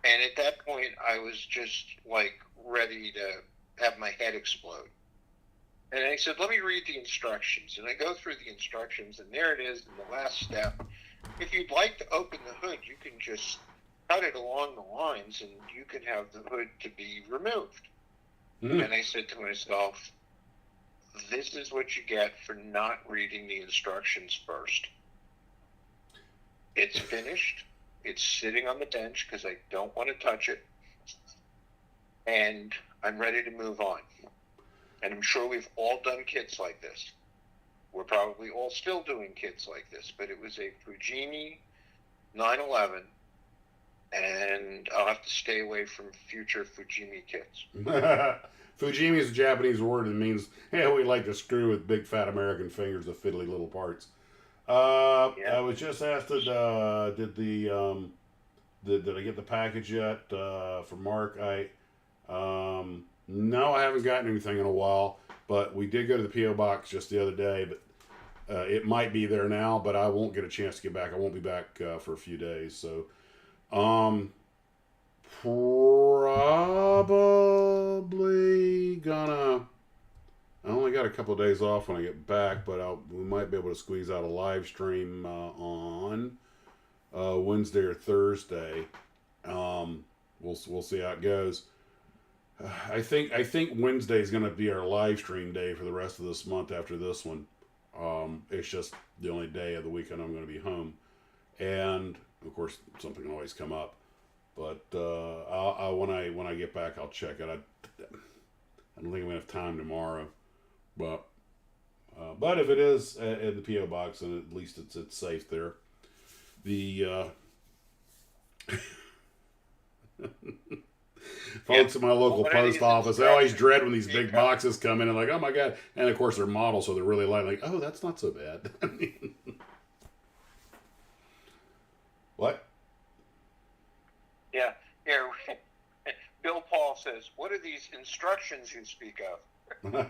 And at that point, I was just like ready to have my head explode. And I said, let me read the instructions. And I go through the instructions, and there it is in the last step. If you'd like to open the hood, you can just cut it along the lines, and you can have the hood to be removed. And I said to myself, this is what you get for not reading the instructions first. It's finished. It's sitting on the bench because I don't want to touch it. And I'm ready to move on. And I'm sure we've all done kits like this. We're probably all still doing kits like this. But it was a Fujimi 911. and I'll have to stay away from future Fujimi kits. Fujimi is a Japanese word and means, hey, we like to screw with big fat American fingers of fiddly little parts. Yeah. I was just asked, did I get the package yet for Mark? No, I haven't gotten anything in a while, but we did go to the PO box just the other day. But it might be there now, but I won't get a chance to get back. I won't be back for a few days, so probably gonna. I only got a couple of days off when I get back, but we might be able to squeeze out a live stream on Wednesday or Thursday. We'll see how it goes. I think Wednesday is going to be our live stream day for the rest of this month after this one. It's just the only day of the weekend I'm going to be home, and of course something can always come up. But when I get back, I'll check it. I don't think I'm gonna have time tomorrow, but if it is in the PO box, then at least it's safe there. The folks at my local post office, they always dread when these big boxes come in and like, oh my god, and of course they're models, so they're really light. Like, oh, that's not so bad. What? Yeah. Here, Bill Paul says, "What are these instructions you speak of?"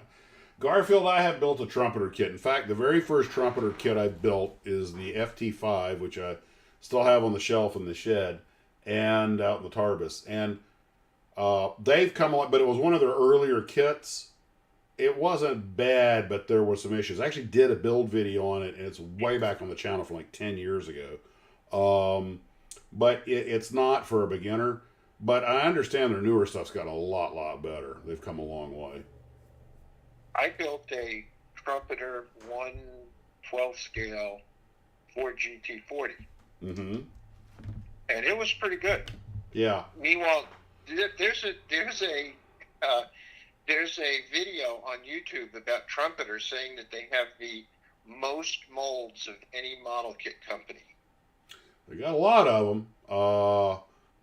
Garfield, I have built a Trumpeter kit. In fact, the very first Trumpeter kit I built is the FT5, which I still have on the shelf in the shed and out in the Tarbus. And they've come along, but it was one of their earlier kits. It wasn't bad, but there were some issues. I actually did a build video on it, and it's way back on the channel from like 10 years ago. But it's not for a beginner. But I understand their newer stuff's got a lot better. They've come a long way. I built a Trumpeter 1/12 scale 4GT40. Mm-hmm. And it was pretty good. Yeah. Meanwhile, there's a video on YouTube about Trumpeter saying that they have the most molds of any model kit company. They got a lot of them.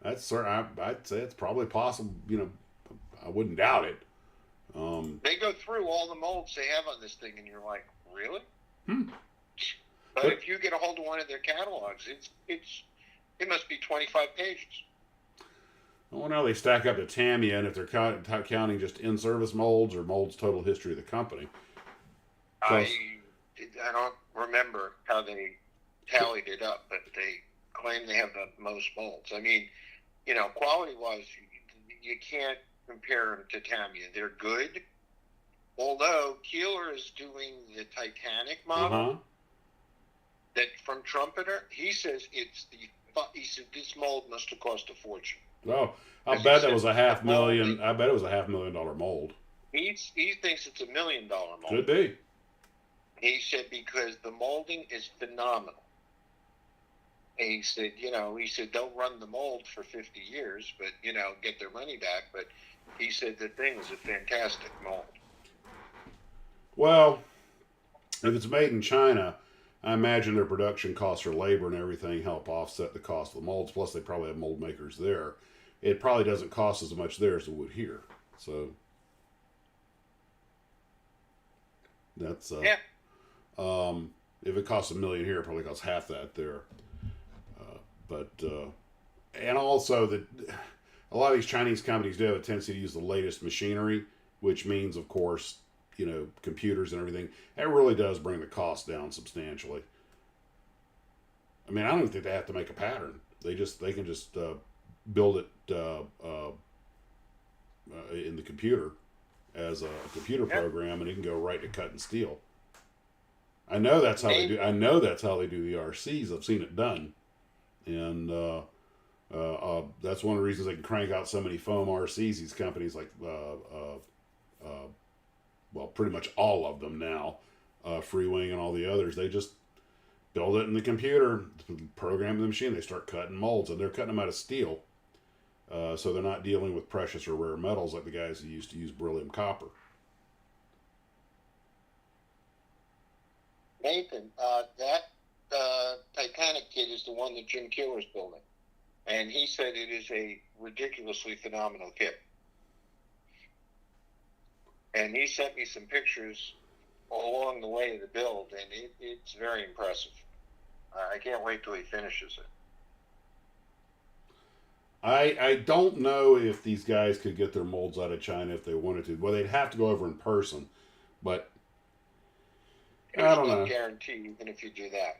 That's certain. I'd say it's probably possible. You know, I wouldn't doubt it. They go through all the molds they have on this thing, and you're like, really? But if you get a hold of one of their catalogs, it must be 25 pages. I wonder how they stack up to Tamiya, and if they're counting just in-service molds or molds total history of the company. I don't remember how they tallied it up, but they claim they have the most molds. I mean, you know, quality-wise, you can't compare them to Tamiya. They're good, although Keeler is doing the Titanic model that from Trumpeter. He says he said this mold must have cost a fortune. Oh, I bet it was a $500,000. I bet it was a $500,000 mold. He thinks it's $1 million mold. Could be. He said because the molding is phenomenal. And he said, they'll run the mold for 50 years, but, get their money back. But he said the thing was a fantastic mold. Well, if it's made in China, I imagine their production costs for labor and everything help offset the cost of the molds. Plus, they probably have mold makers there. It probably doesn't cost as much there as it would here. So that's if it costs $1 million here, it probably costs half that there. And also that a lot of these Chinese companies do have a tendency to use the latest machinery, which means, of course, computers and everything. That really does bring the cost down substantially. I mean, I don't think they have to make a pattern. They can just build it in the computer as a computer program, and it can go right to cut and steel. I know that's how they do. I know that's how they do the RCs. I've seen it done, and that's one of the reasons they can crank out so many foam RCs. These companies like well, pretty much all of them now, Freewing and all the others, they just build it in the computer, program the machine, they start cutting molds, and they're cutting them out of steel. So they're not dealing with precious or rare metals like the guys who used to use beryllium copper. Nathan, that Titanic kit is the one that Jim Keeler's building. And he said it is a ridiculously phenomenal kit. And he sent me some pictures along the way of the build, and it's very impressive. I can't wait till he finishes it. I don't know if these guys could get their molds out of China if they wanted to. Well, they'd have to go over in person, but There's I don't no know. guarantee even if you do that.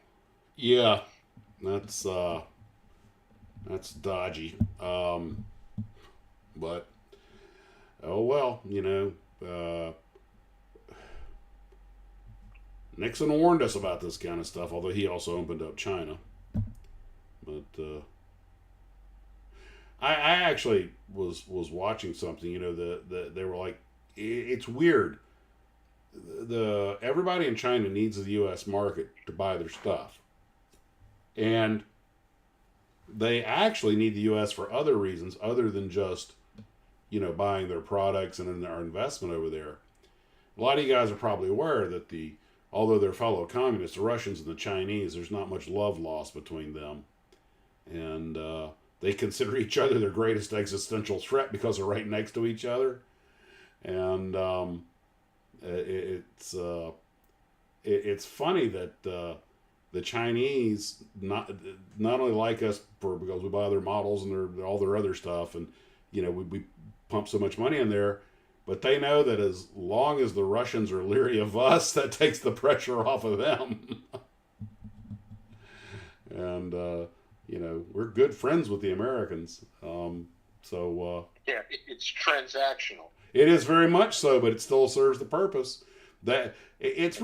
Yeah, that's dodgy. But oh well, Nixon warned us about this kind of stuff, although he also opened up China. But I actually was watching something. They were like, it's weird. The everybody in China needs the U.S. market to buy their stuff, and they actually need the U.S. for other reasons other than just buying their products and our investment over there. A lot of you guys are probably aware that although they're fellow communists, the Russians and the Chinese, there's not much love lost between them, and they consider each other their greatest existential threat because they're right next to each other, and it's funny that the Chinese not only like us because we buy their models and all their other stuff, and we pump so much money in there, but they know that as long as the Russians are leery of us, that takes the pressure off of them. And we're good friends with the Americans. Yeah, it's transactional. It is very much so, but it still serves the purpose. That it's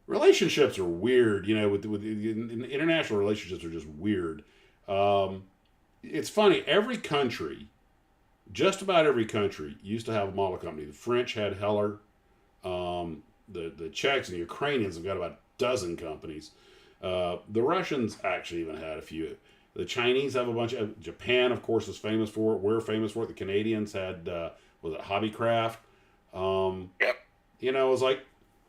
relationships are weird. With international relationships are just weird. It's funny. Just about every country used to have a model company. The French had Heller. The Czechs and the Ukrainians have got about a dozen companies. The Russians actually even had a few. The Chinese have a bunch of. Japan, of course, is famous for it. We're famous for it. The Canadians had, was it Hobbycraft? Yep. It was like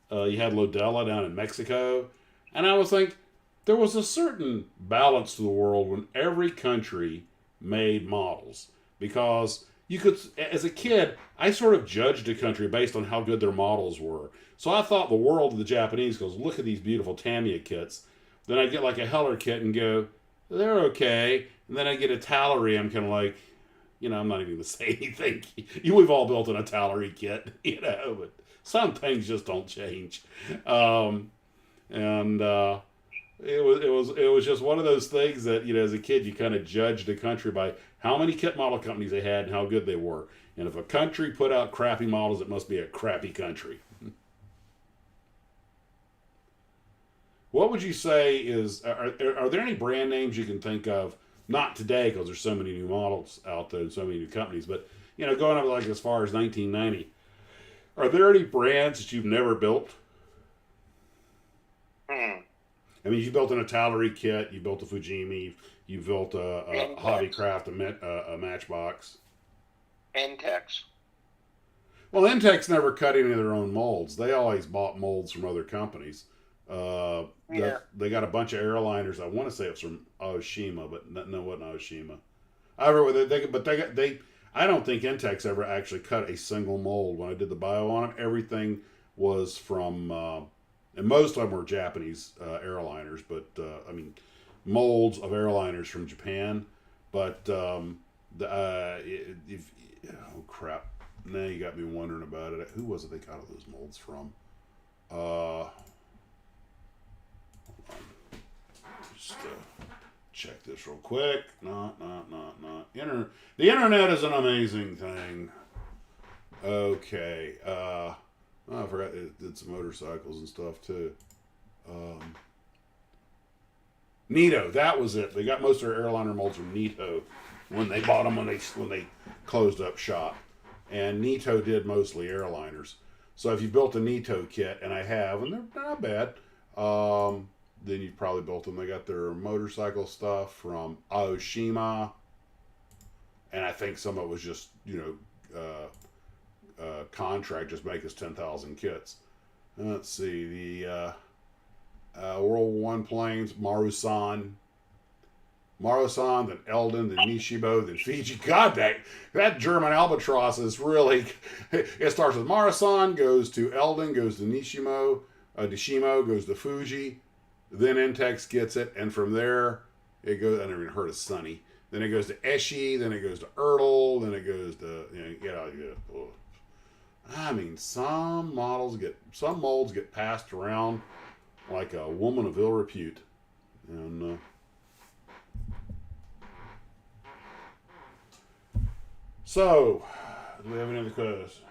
you had Lodella down in Mexico. And I was like, there was a certain balance to the world when every country made models. Because you could, as a kid, I sort of judged a country based on how good their models were. So I thought the world of the Japanese goes, look at these beautiful Tamiya kits. Then I get like a Heller kit and go, they're okay. And then I get a Tallery. I'm kind of like, I'm not even going to say anything. We've all built an Tallery kit, but some things just don't change. And it was just one of those things that, as a kid, you kind of judged a country by how many kit model companies they had and how good they were. And if a country put out crappy models, it must be a crappy country. What would you say are there any brand names you can think of? Not today, because there's so many new models out there and so many new companies, but going up like as far as 1990, are there any brands that you've never built? I mean, you built an Tallery kit, you built a Fujimi, you built a Hobbycraft, a Matchbox. Entex. Well, Entex never cut any of their own molds. They always bought molds from other companies. They got a bunch of airliners. I want to say it's from Aoshima, but no, it wasn't Aoshima. I don't think Entex ever actually cut a single mold. When I did the bio on them, everything was from, and most of them were Japanese airliners, but molds of airliners from Japan. But oh crap! Now you got me wondering about it. Who was it they got all those molds from? Just check this real quick. Not. The internet is an amazing thing. Okay. I forgot it did some motorcycles and stuff too. Nito, that was it. They got most of their airliner molds from Nito when they bought them when they closed up shop. And Nito did mostly airliners. So if you built a Nito kit, and I have, and they're not bad, then you've probably built them. They got their motorcycle stuff from Aoshima, and I think some of it was just contract, just make us 10,000 kits. And let's see, the World War I planes, Marusan, Marusan, then Eldon, then Nishimo, then Fiji. God, that German albatross is really. It starts with Marusan, goes to Eldon, goes to Nishimo, goes to Fuji, then Intex gets it, and from there it goes. I never even heard of Sunny. Then it goes to Eshi, then it goes to Ertl, then it goes to I mean, some molds get passed around like a woman of ill repute, and. So, do we have any other questions?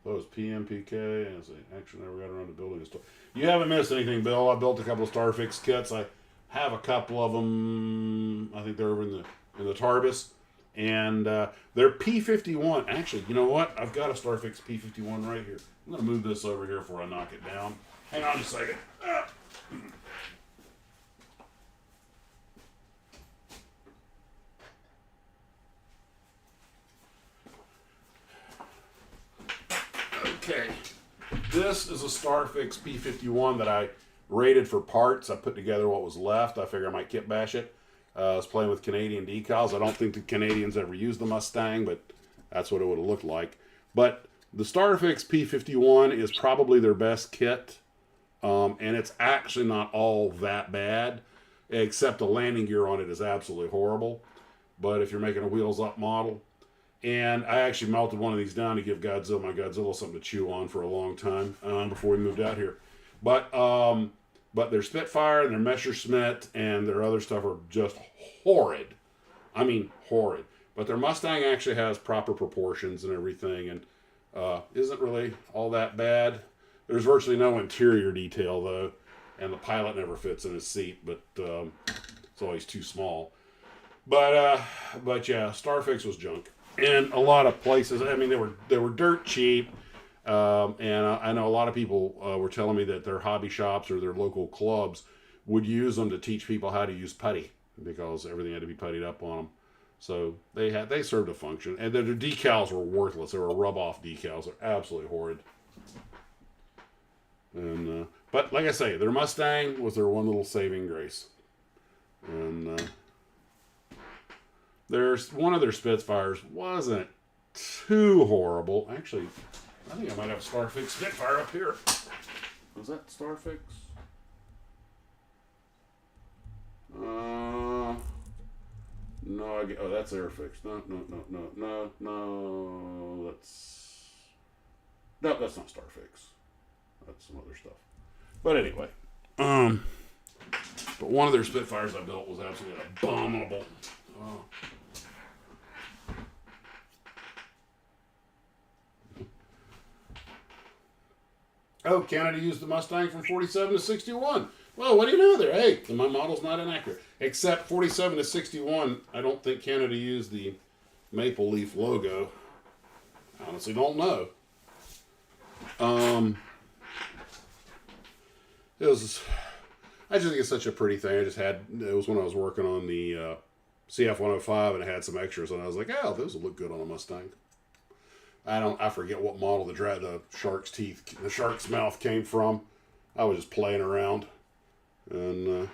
That was PMPK. Actually, never got around to building a store. You haven't missed anything, Bill. I built a couple of Starfix kits. I have a couple of them. I think they're over in the Tarbis, and they're P51. Actually, you know what? I've got a Starfix P51 right here. I'm gonna move this over here before I knock it down. Hang on just a second. Okay, this is a Starfix P51 that I rated for parts. I put together what was left. I figured I might kit bash it. I was playing with Canadian decals. I don't think the Canadians ever used the Mustang, but that's what it would have looked like. But the Starfix P51 is probably their best kit, and it's actually not all that bad, except the landing gear on it is absolutely horrible. But if you're making a wheels up model, and I actually melted one of these down to give my Godzilla something to chew on for a long time before we moved out here. But their Spitfire and their Messerschmitt and their other stuff are just horrid. I mean, horrid. But their Mustang actually has proper proportions and everything, and isn't really all that bad. There's virtually no interior detail, though, and the pilot never fits in his seat, but it's always too small. But yeah, Starfix was junk. In a lot of places, I mean, they were dirt cheap, and I know a lot of people were telling me that their hobby shops or their local clubs would use them to teach people how to use putty because everything had to be puttied up on them. So they served a function, and their decals were worthless. They were rub-off decals. They're absolutely horrid. And but like I say, their Mustang was their one little saving grace, and. There's one of their Spitfires wasn't too horrible. Actually, I think I might have a Starfix Spitfire up here. Was that Starfix? No. Oh, that's Airfix. No. That's not Starfix. That's some other stuff. But anyway, but one of their Spitfires I built was absolutely abominable. Oh. Oh, Canada used the Mustang from 47 to 61. Well, what do you know there? Hey, my model's not inaccurate. Except 47 to 61, I don't think Canada used the Maple Leaf logo. I honestly don't know. I just think it's such a pretty thing. It was when I was working on the CF-105, and it had some extras, and I was like, oh, those will look good on a Mustang. I forget what model the shark's mouth came from. I was just playing around, and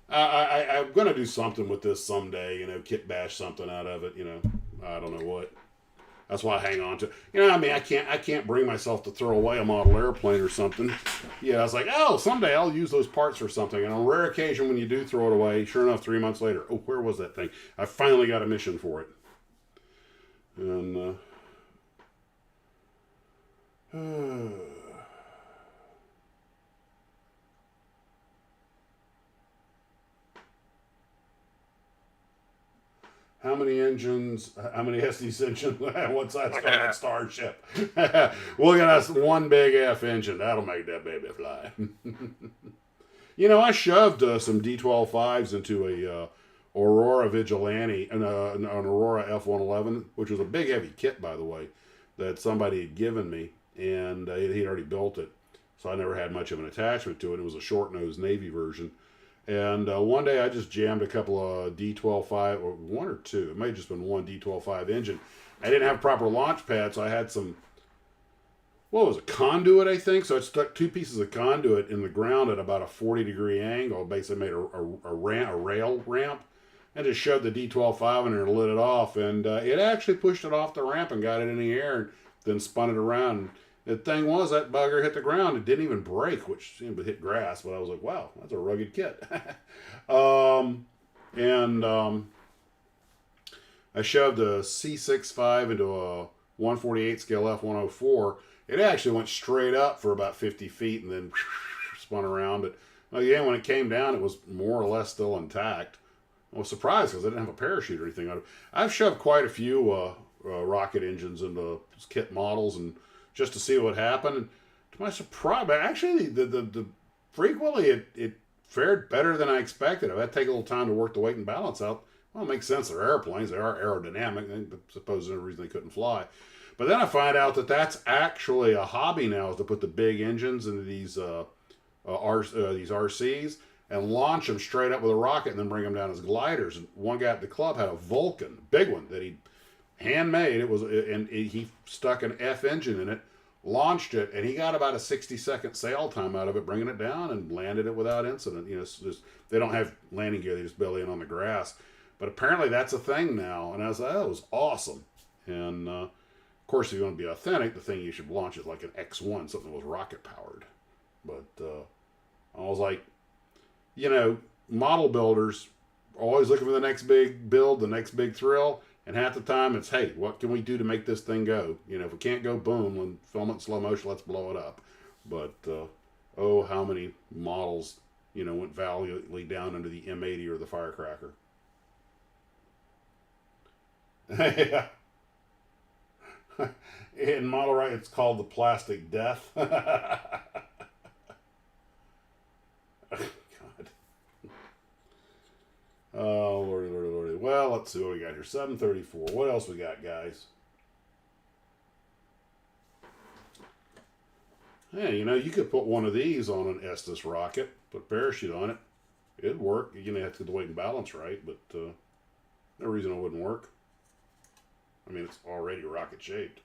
I'm gonna do something with this someday. Kit bash something out of it. I don't know what. That's why I hang on to. I mean, I can't bring myself to throw away a model airplane or something. Yeah, I was like, oh, someday I'll use those parts for something. And on a rare occasion, when you do throw it away, sure enough, 3 months later, oh, where was that thing? I finally got a mission for it. And how many SDS engines? What size car that Starship? We'll get us one big F engine. That'll make that baby fly. I shoved some D12.5s into a Aurora Vigilante, an Aurora F-111, which was a big heavy kit, by the way, that somebody had given me, and he'd already built it, so I never had much of an attachment to it. It was a short-nosed Navy version, and one day I just jammed a couple of D12.5, or one or two, it may have just been one D12.5 engine. I didn't have proper launch pad, so I had some what was it, conduit, I think. So it stuck 2 pieces of conduit in the ground at about a 40-degree angle. Basically made a rail ramp, and just shoved the D12.5 in there and lit it off. And it actually pushed it off the ramp and got it in the air, and then spun it around. The thing was, that bugger hit the ground. It didn't even break, which seemed to hit grass. But I was like, wow, that's a rugged kit. and I shoved a C65 into a 148 scale F104. It actually went straight up for about 50 feet and then spun around. But again, when it came down, it was more or less still intact. I was surprised because I didn't have a parachute or anything on it. I've shoved quite a few rocket engines into kit models and just to see what happened. And to my surprise, but actually, the frequently it fared better than I expected. I had to take a little time to work the weight and balance out. Well, it makes sense. They're airplanes. They are aerodynamic. I suppose there's no reason they couldn't fly. But then I find out that that's actually a hobby now, is to put the big engines into these RCs and launch them straight up with a rocket and then bring them down as gliders. And one guy at the club had a Vulcan, big one, that he handmade. He stuck an F engine in it, launched it, and he got about a 60-second sail time out of it, bringing it down and landed it without incident. They don't have landing gear; they just belly in on the grass. But apparently that's a thing now, and I was like, oh, it was awesome. And of course, if you want to be authentic, the thing you should launch is like an X1, something that was rocket powered. But I was like, model builders always looking for the next big build, the next big thrill. And half the time it's, hey, what can we do to make this thing go? If we can't go boom and film it in slow motion, let's blow it up. But, how many models, went valiantly down into the M80 or the Firecracker. Yeah. In model right, it's called the plastic death. Oh, lordy, lordy, lordy. Well, let's see what we got here. 734. What else we got, guys? Hey, you could put one of these on an Estes rocket, put a parachute on it. It'd work. You have to get the weight and balance right, but no reason it wouldn't work. I mean, it's already rocket shaped.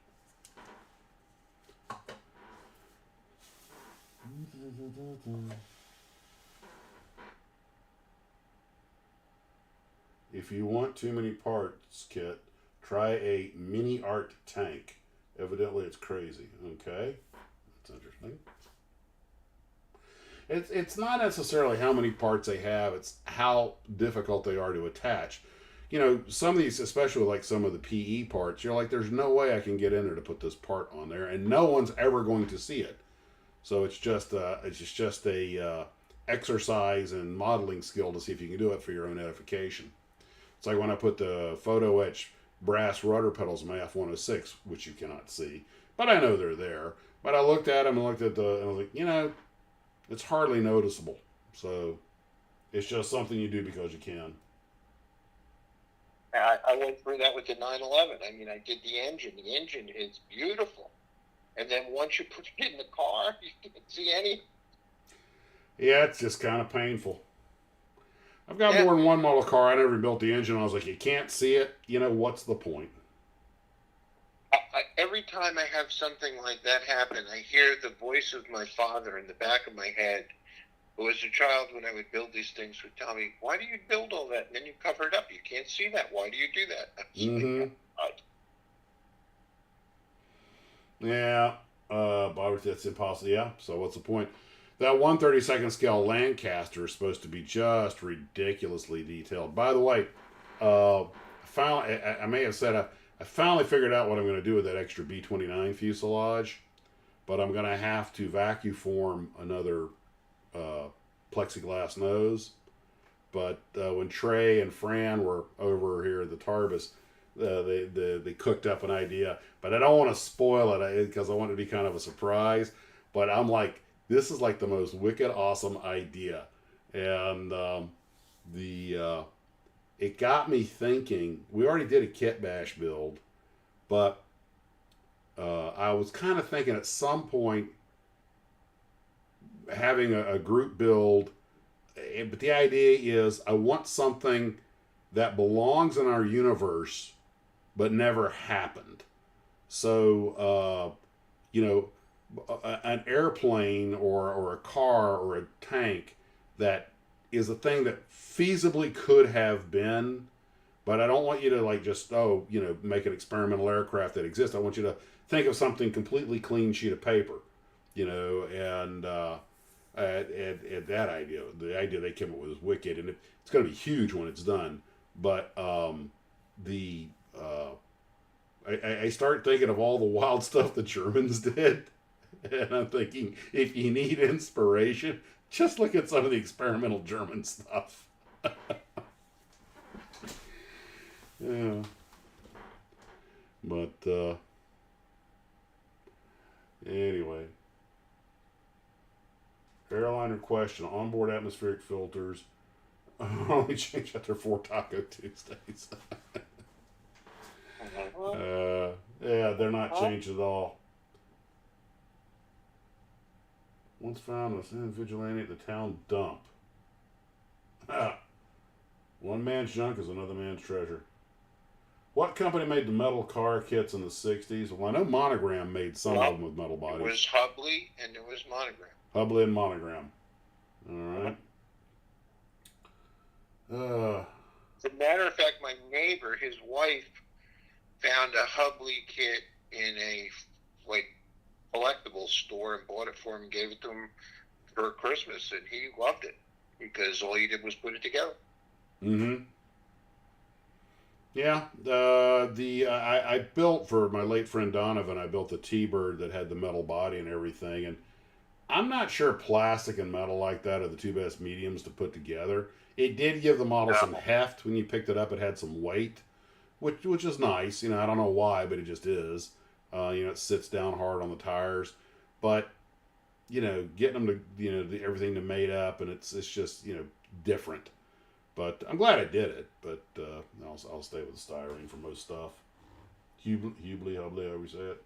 If you want too many parts, Kit, try a mini art tank. Evidently, it's crazy. Okay, that's interesting. It's not necessarily how many parts they have; it's how difficult they are to attach. Some of these, especially like some of the PE parts, you're like, there's no way I can get in there to put this part on there, and no one's ever going to see it. So it's just a exercise in modeling skill to see if you can do it for your own edification. It's like when I put the photo-etched brass rudder pedals in my F-106, which you cannot see, but I know they're there. But I looked at them and looked at and I was like, it's hardly noticeable. So it's just something you do because you can. I went through that with the 911. I mean, I did the engine. The engine is beautiful. And then once you put it in the car, you can't see any. Yeah, it's just kind of painful. I've got more than one model car. I never built the engine. I was like, you can't see it. What's the point? Every time I have something like that happen, I hear the voice of my father in the back of my head, who as a child, when I would build these things, would tell me, why do you build all that? And then you cover it up. You can't see that. Why do you do that? Mm-hmm. Yeah. Bob, that's impossible. Yeah. So what's the point? That 1/32 scale Lancaster is supposed to be just ridiculously detailed. By the way, finally, I may have said I finally figured out what I'm going to do with that extra B-29 fuselage, but I'm going to have to vacuum form another plexiglass nose. But when Trey and Fran were over here at the Tarbis, they cooked up an idea. But I don't want to spoil it because I want it to be kind of a surprise. But I'm like, this is like the most wicked awesome idea. And it got me thinking. We already did a kit bash build, but I was kind of thinking at some point having a group build. But the idea is I want something that belongs in our universe but never happened. So, an airplane or a car or a tank that is a thing that feasibly could have been, but I don't want you to like just make an experimental aircraft that exists. I want you to think of something completely clean sheet of paper, and that idea, the idea they came up with is wicked, and it's going to be huge when it's done. But I start thinking of all the wild stuff the Germans did, and I'm thinking if you need inspiration, just look at some of the experimental German stuff. Yeah. But anyway, airliner question: onboard atmospheric filters only change after 4 Taco Tuesdays. Yeah, they're not changed at all. Once found was in vigilante at the town dump. One man's junk is another man's treasure. What company made the metal car kits in the 60s? Well, I know Monogram made some of them with metal bodies. It was Hubley and it was Monogram. Hubley and Monogram. All right. As a matter of fact, my neighbor, his wife, found a Hubley kit in a collectible store and bought it for him and gave it to him for Christmas, and he loved it because all he did was put it together. Mm-hmm. Yeah, I built for my late friend Donovan. I built the T-Bird that had the metal body and everything, and I'm not sure plastic and metal like that are the two best mediums to put together. It did give the model some heft when you picked it up. It had some weight, which is nice. I don't know why, but it just is. It sits down hard on the tires, but getting them to everything to mate up, and it's just different. But I'm glad I did it. But I'll stay with the styrene for most stuff. Hubley, however you say it.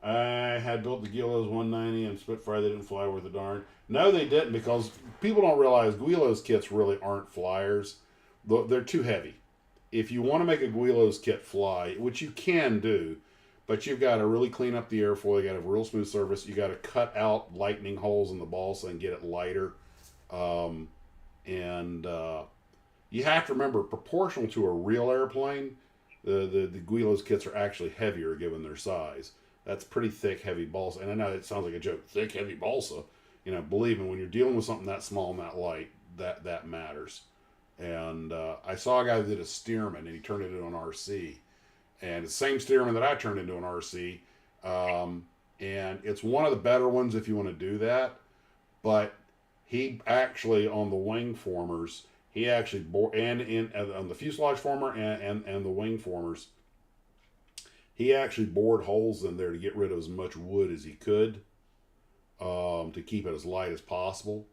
I had built the Guilos 190 and Spitfire. They didn't fly worth a darn. No, they didn't, because people don't realize Guilos kits really aren't flyers. They're too heavy. If you want to make a Guilos kit fly, which you can do, but you've got to really clean up the airfoil. You got to have a real smooth surface. You got to cut out lightning holes in the balsa and get it lighter. You have to remember, proportional to a real airplane, the Guilos kits are actually heavier given their size. That's pretty thick, heavy balsa. And I know it sounds like a joke, thick, heavy balsa. Believe me, when you're dealing with something that small and that light, that matters. And I saw a guy that did a Stearman, and he turned it into an RC. And the same Stearman that I turned into an RC. And it's one of the better ones if you want to do that. But he actually, on the wing formers, he actually bored, and on the fuselage former and the wing formers, he actually bored holes in there to get rid of as much wood as he could, to keep it as light as possible.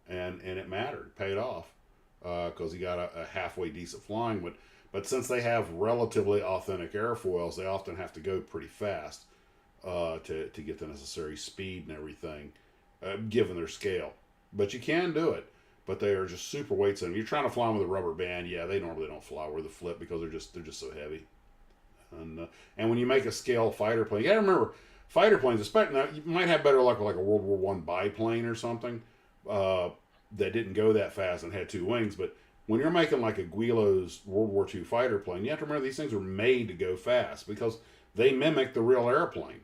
And it mattered. It paid off. Because he got a halfway decent flying. But since they have relatively authentic airfoils, they often have to go pretty fast to get the necessary speed and everything, given their scale. But you can do it. But they are just super weight sensitive. You're trying to fly them with a rubber band, yeah, they normally don't fly with a flip because they're just so heavy. And when you make a scale fighter plane, you gotta remember, fighter planes, especially now, you might have better luck with like a World War I biplane or something. That didn't go that fast and had 2 wings, but when you're making like a Guilos World War II fighter plane, you have to remember these things are made to go fast because they mimic the real airplane,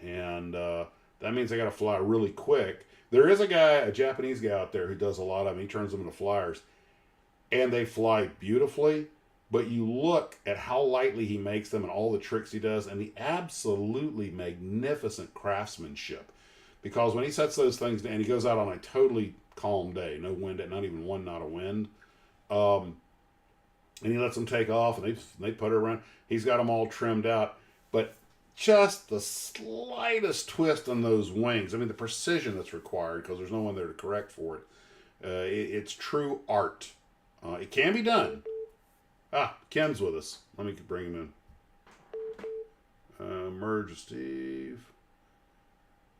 and that means they got to fly really quick. There is a Japanese guy out there who does a lot of them. He turns them into flyers, and they fly beautifully. But you look at how lightly he makes them and all the tricks he does, and the absolutely magnificent craftsmanship. Because when he sets those things down, he goes out on a totally calm day, no wind, not even one knot of wind, and he lets them take off, and they put it around. He's got them all trimmed out, but just the slightest twist on those wings, I mean the precision that's required, because there's no one there to correct for it. It's true art. It can be done. Ken's with us. Let me bring him in. Merge Steve.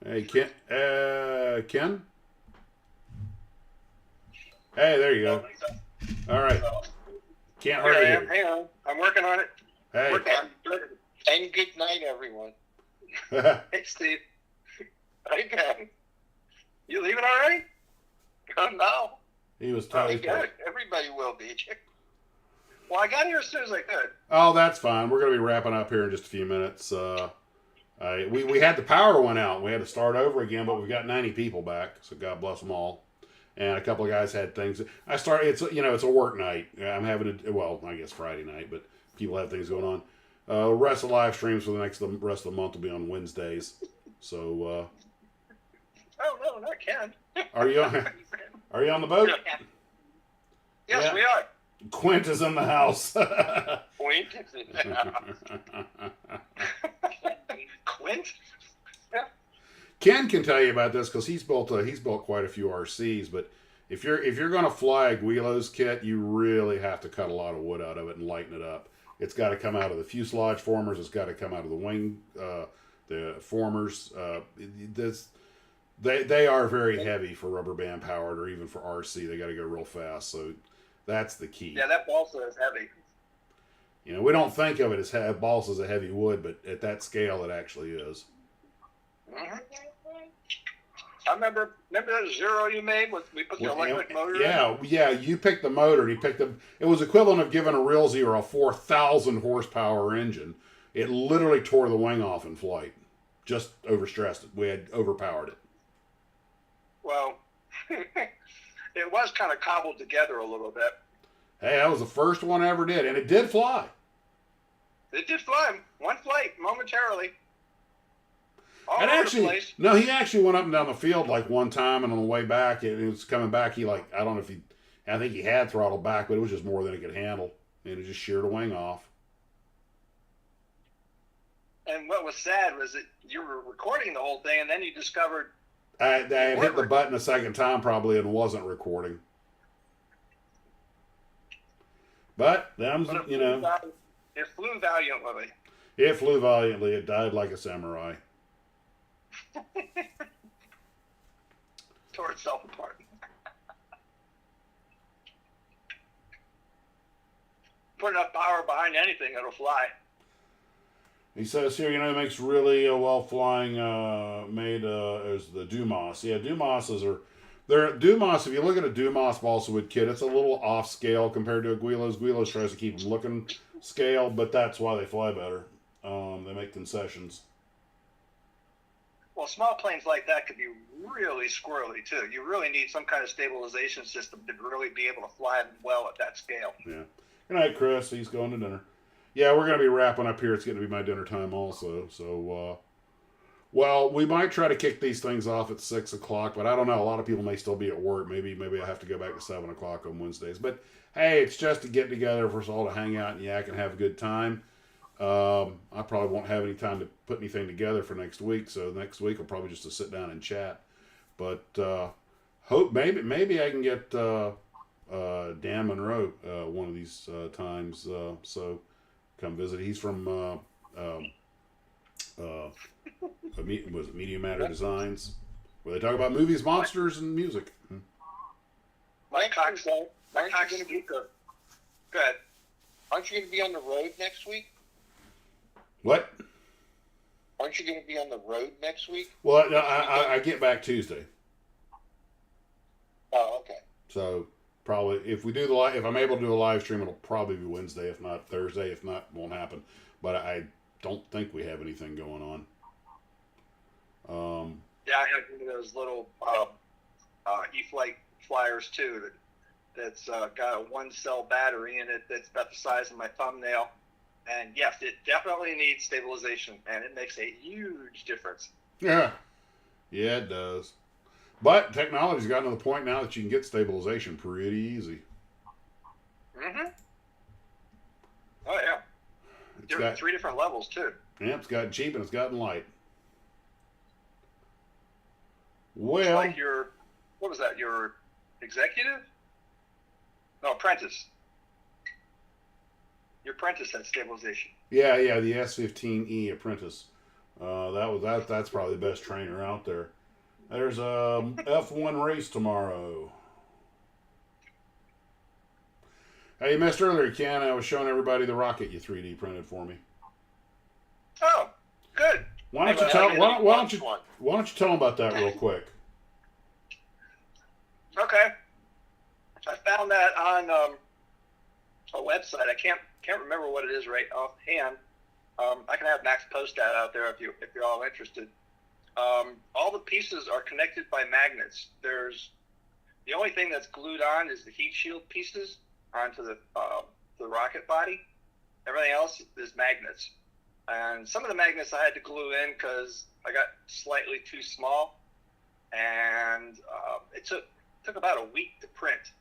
Hey, Ken. Ken? Hey, there you go. All right. Can't hardly hear you. Hang on. I'm working on it. Hey. And good night, everyone. Hey, Steve. Hey, Ben. You leaving already? Oh, no. He was Probably totally good. Everybody will be. Well, I got here as soon as I could. Oh, that's fine. We're going to be wrapping up here in just a few minutes. We had the power went out. We had to start over again, but we've got 90 people back, so God bless them all. And a couple of guys had things. It's a work night. I'm having I guess Friday night, but people have things going on. The rest of the live streams for the rest of the month will be on Wednesdays. So. Oh no, not Ken. Are you on the boat? Yes, yeah. We are. Quint is in the house. Quint is in the house. Quint? Ken can tell you about this because he's built quite a few RCs. But if you're going to fly a Guilos kit, you really have to cut a lot of wood out of it and lighten it up. It's got to come out of the fuselage formers. It's got to come out of the wing, the formers. They are very heavy for rubber band powered or even for RC. They got to go real fast. So that's the key. Yeah, that balsa is heavy. We don't think of it as balsa as a heavy wood, but at that scale, it actually is. Mm-hmm. I remember that Zero you made with we put the electric motor in? Yeah, you picked the motor. And it was equivalent of giving a real Zero a 4,000 horsepower engine. It literally tore the wing off in flight. Just overstressed it. We had overpowered it. Well, it was kind of cobbled together a little bit. Hey, that was the first one I ever did, and it did fly. It did fly. One flight, momentarily. He actually went up and down the field like one time, and on the way back, it was coming back. I think he had throttled back, but it was just more than it could handle, and it just sheared a wing off. And what was sad was that you were recording the whole thing, and then you discovered I had hit the button a second time probably and wasn't recording. But it flew valiantly. It flew valiantly. It died like a samurai. Tore itself apart. Put enough power behind anything, it'll fly. He says here, it makes really well flying made is the Dumas. Yeah, Dumases are. Dumas, if you look at a Dumas balsa wood kit, it's a little off scale compared to a Guilos. Guilos tries to keep them looking scale, but that's why they fly better. They make concessions. Well, small planes like that could be really squirrely, too. You really need some kind of stabilization system to really be able to fly them well at that scale. Yeah. Good night, Chris. He's going to dinner. Yeah, we're going to be wrapping up here. It's going to be my dinner time also. So, we might try to kick these things off at 6 o'clock, but I don't know. A lot of people may still be at work. Maybe I have to go back to 7 o'clock on Wednesdays. But, hey, it's just to get together for us all to hang out and yak and have a good time. I probably won't have any time to put anything together for next week, so next week I'll probably just to sit down and chat. But hope maybe I can get Dan Monroe one of these times. So come visit. He's from was it Media Matter Designs, where they talk about movies, monsters, and music. Mike Cox, going to be good. Good. Aren't you going to be on the road next week? What? Aren't you going to be on the road next week? Well, I get back Tuesday. Oh, okay. So probably if I'm able to do a live stream, it'll probably be Wednesday, if not Thursday. If not, it won't happen. But I don't think we have anything going on. Yeah, I have one of those little E-Flight flyers too. That's got a 1-cell battery in it. That's about the size of my thumbnail. And yes, it definitely needs stabilization, and it makes a huge difference. Yeah, it does. But technology's gotten to the point now that you can get stabilization pretty easy. Mm-hmm. Oh yeah. There are 3 different levels too. Yeah, it's gotten cheap and it's gotten light. Well, it's like what was that? Your executive? No, apprentice. Your apprentice had stabilization. Yeah, the S15E apprentice. That's probably the best trainer out there. There's a F1 race tomorrow. Hey, you missed earlier, Ken. I was showing everybody the rocket you 3D printed for me. Why don't you tell? Why don't you tell them about that real quick? Okay. I found that on a website. I can't remember what it is right offhand. I can have Max post that out there if you're all interested. All the pieces are connected by magnets. The only thing that's glued on is the heat shield pieces onto the rocket body. Everything else is magnets. And some of the magnets I had to glue in because I got slightly too small, and it took about a week to print.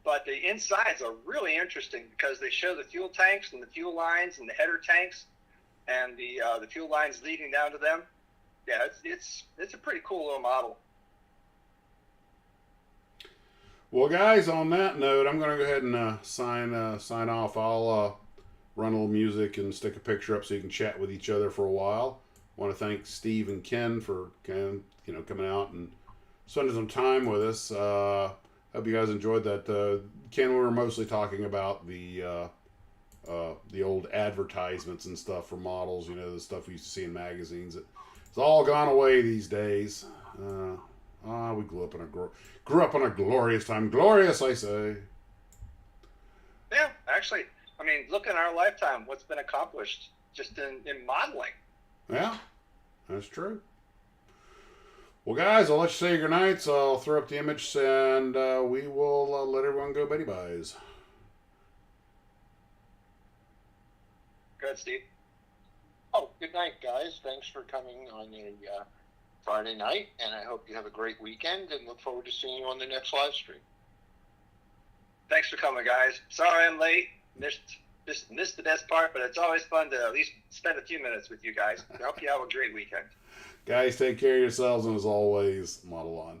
But the insides are really interesting because they show the fuel tanks and the fuel lines and the header tanks and the fuel lines leading down to them. Yeah, it's a pretty cool little model. Well, guys, on that note, I'm going to go ahead and sign off. I'll run a little music and stick a picture up so you can chat with each other for a while. I want to thank Steve and Ken for coming out and spending some time with us. Hope you guys enjoyed that. Ken, we were mostly talking about the old advertisements and stuff for models. The stuff we used to see in magazines. It's all gone away these days. We grew up in a glorious time. Glorious, I say. Yeah, actually, I mean, look in our lifetime, what's been accomplished just in modeling. Yeah, that's true. Well, guys, I'll let you say your nights. I'll throw up the image, and we will let everyone go Betty Buys. Go ahead, Steve. Oh, good night, guys. Thanks for coming on a Friday night, and I hope you have a great weekend, and look forward to seeing you on the next live stream. Thanks for coming, guys. Sorry I'm late. Missed the best part, but it's always fun to at least spend a few minutes with you guys. I hope you have a great weekend. Guys, take care of yourselves, and as always, model on.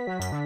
Bye.